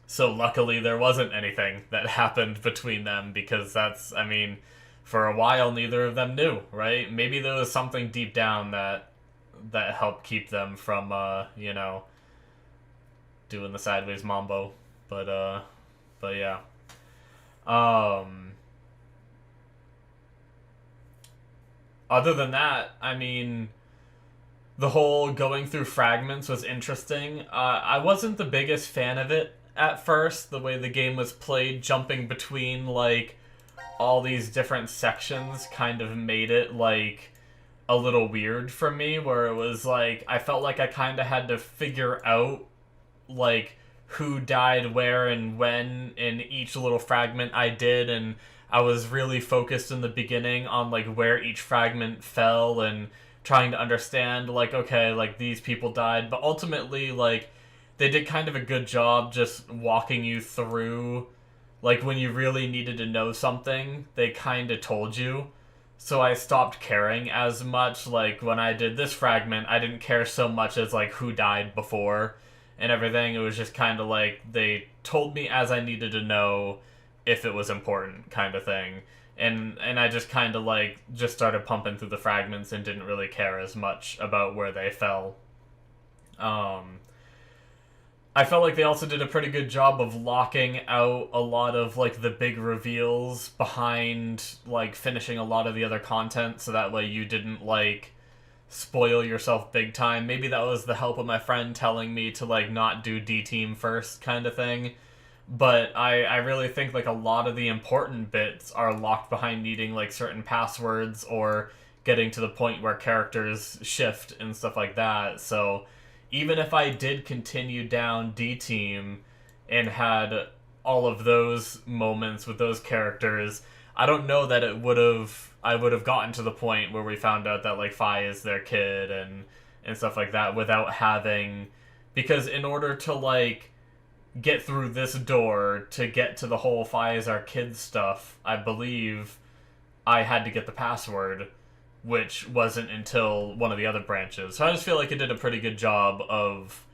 So luckily there wasn't anything that happened between them, because that's, I mean, for a while neither of them knew, right? Maybe there was something deep down that helped keep them from, you know, doing the sideways mambo. But yeah. Other than that, I mean, the whole going through fragments was interesting. I wasn't the biggest fan of it at first, the way the game was played, jumping between, like, all these different sections kind of made it, like, a little weird for me, where it was, like, I felt like I kind of had to figure out, like, who died where and when in each little fragment I did, and I was really focused in the beginning on, like, where each fragment fell and trying to understand, like, okay, like, these people died, but ultimately, like, they did kind of a good job just walking you through, like, when you really needed to know something, they kind of told you. So I stopped caring as much. Like, when I did this fragment, I didn't care so much as, like, who died before and everything. It was just kind of like, they told me as I needed to know if it was important, kind of thing. And I just kind of, like, just started pumping through the fragments and didn't really care as much about where they fell. I felt like they also did a pretty good job of locking out a lot of, like, the big reveals behind, like, finishing a lot of the other content, so that way you didn't, like, spoil yourself big time. Maybe that was the help of my friend telling me to, like, not do D-Team first kind of thing. But I really think, like, a lot of the important bits are locked behind needing, like, certain passwords or getting to the point where characters shift and stuff like that. So even if I did continue down D-Team and had all of those moments with those characters, I don't know that I would have gotten to the point where we found out that, like, Phi is their kid and stuff like that without having... Because in order to, like, get through this door to get to the whole Phi is our kid stuff, I believe I had to get the password, which wasn't until one of the other branches. So I just feel like it did a pretty good job of,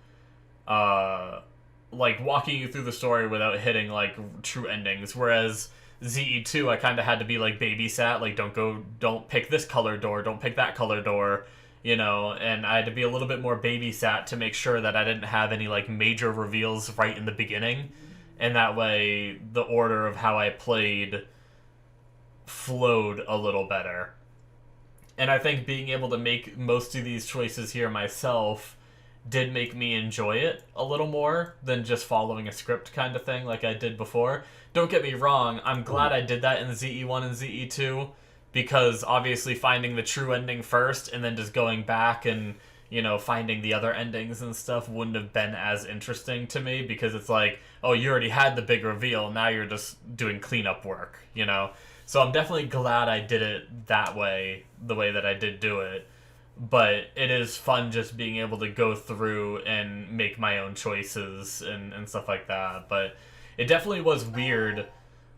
like, walking you through the story without hitting, like, true endings. Whereas ZE2, I kind of had to be, like, babysat, like, don't pick this color door, don't pick that color door, you know, and I had to be a little bit more babysat to make sure that I didn't have any, like, major reveals right in the beginning. And that way, the order of how I played flowed a little better. And I think being able to make most of these choices here myself did make me enjoy it a little more than just following a script kind of thing like I did before. Don't get me wrong, I'm glad I did that in ZE1 and ZE2, because obviously finding the true ending first and then just going back and, you know, finding the other endings and stuff wouldn't have been as interesting to me, because it's like, oh, you already had the big reveal, now you're just doing cleanup work, you know? So I'm definitely glad I did it that way, the way that I did do it. But it is fun just being able to go through and make my own choices and stuff like that. But it definitely was weird,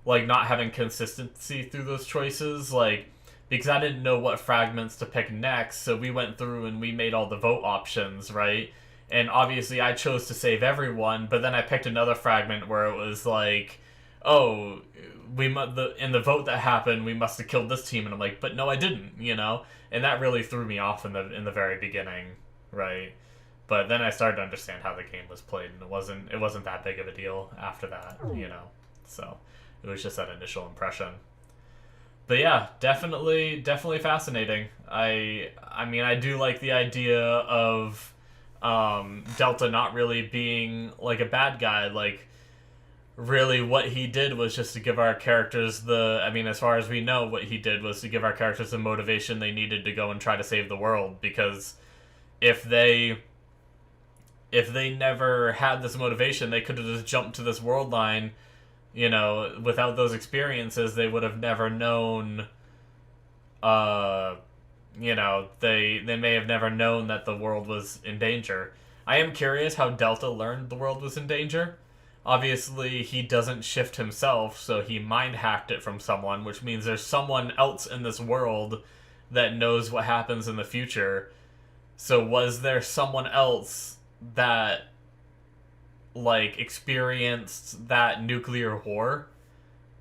like, not having consistency through those choices. Like, because I didn't know what fragments to pick next, so we went through and we made all the vote options, right? And obviously I chose to save everyone, but then I picked another fragment where it was like, oh, in the vote that happened, we must have killed this team, and I'm like, but no, I didn't, you know? And that really threw me off in the very beginning, right? But then I started to understand how the game was played, and it wasn't that big of a deal after that, you know? So it was just that initial impression. But yeah, definitely fascinating. I mean, I do like the idea of Delta not really being like a bad guy. Like, really what he did was just to give our characters as far as we know, what he did was to give our characters the motivation they needed to go and try to save the world. Because if they never had this motivation, they could have just jumped to this world line. You know, without those experiences, they would have never known, you know, they may have never known that the world was in danger. I am curious how Delta learned the world was in danger. Obviously, he doesn't shift himself, so he mind-hacked it from someone, which means there's someone else in this world that knows what happens in the future. So was there someone else that, like, experienced that nuclear war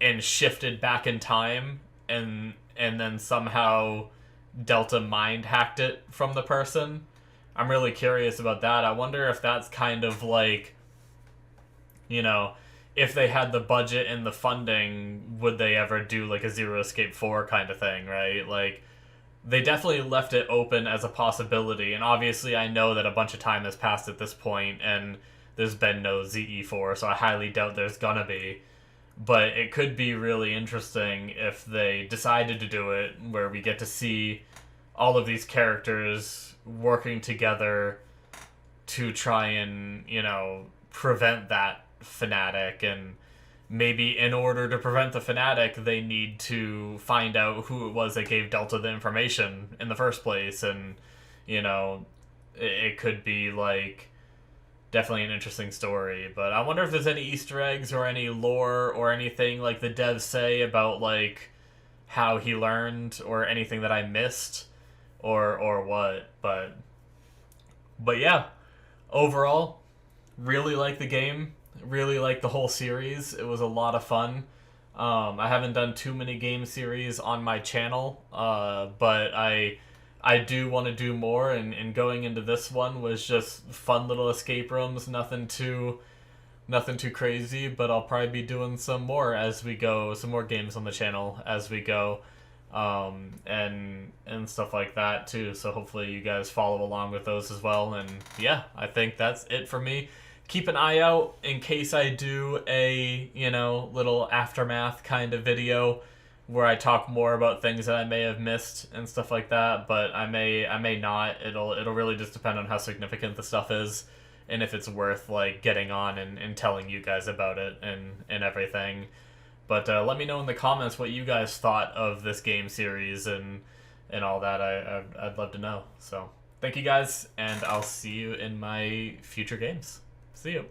and shifted back in time, and then somehow Delta mind-hacked it from the person? I'm really curious about that. I wonder if that's kind of like, you know, if they had the budget and the funding, would they ever do like a Zero Escape 4 kind of thing, right? Like, they definitely left it open as a possibility, and obviously I know that a bunch of time has passed at this point, and there's been no ZE4, so I highly doubt there's gonna be. But it could be really interesting if they decided to do it, where we get to see all of these characters working together to try and, you know, prevent that fanatic. And maybe in order to prevent the fanatic, they need to find out who it was that gave Delta the information in the first place. And, you know, it could be like definitely an interesting story. But I wonder if there's any Easter eggs or any lore or anything like the devs say about like how he learned, or anything that I missed, or what. But yeah, overall, really like the game. Really like the whole series. It was a lot of fun. I haven't done too many game series on my channel, but I do want to do more, and going into this one was just fun little escape rooms, nothing too crazy, but I'll probably be doing some more as we go, some more games on the channel as we go, and stuff like that too, so hopefully you guys follow along with those as well. And yeah, I think that's it for me. Keep an eye out in case I do a, you know, little aftermath kind of video where I talk more about things that I may have missed and stuff like that, but I may not. It'll really just depend on how significant the stuff is, and if it's worth like getting on and telling you guys about it and everything. But let me know in the comments what you guys thought of this game series and all that. I'd love to know. So thank you guys, and I'll see you in my future games. See you.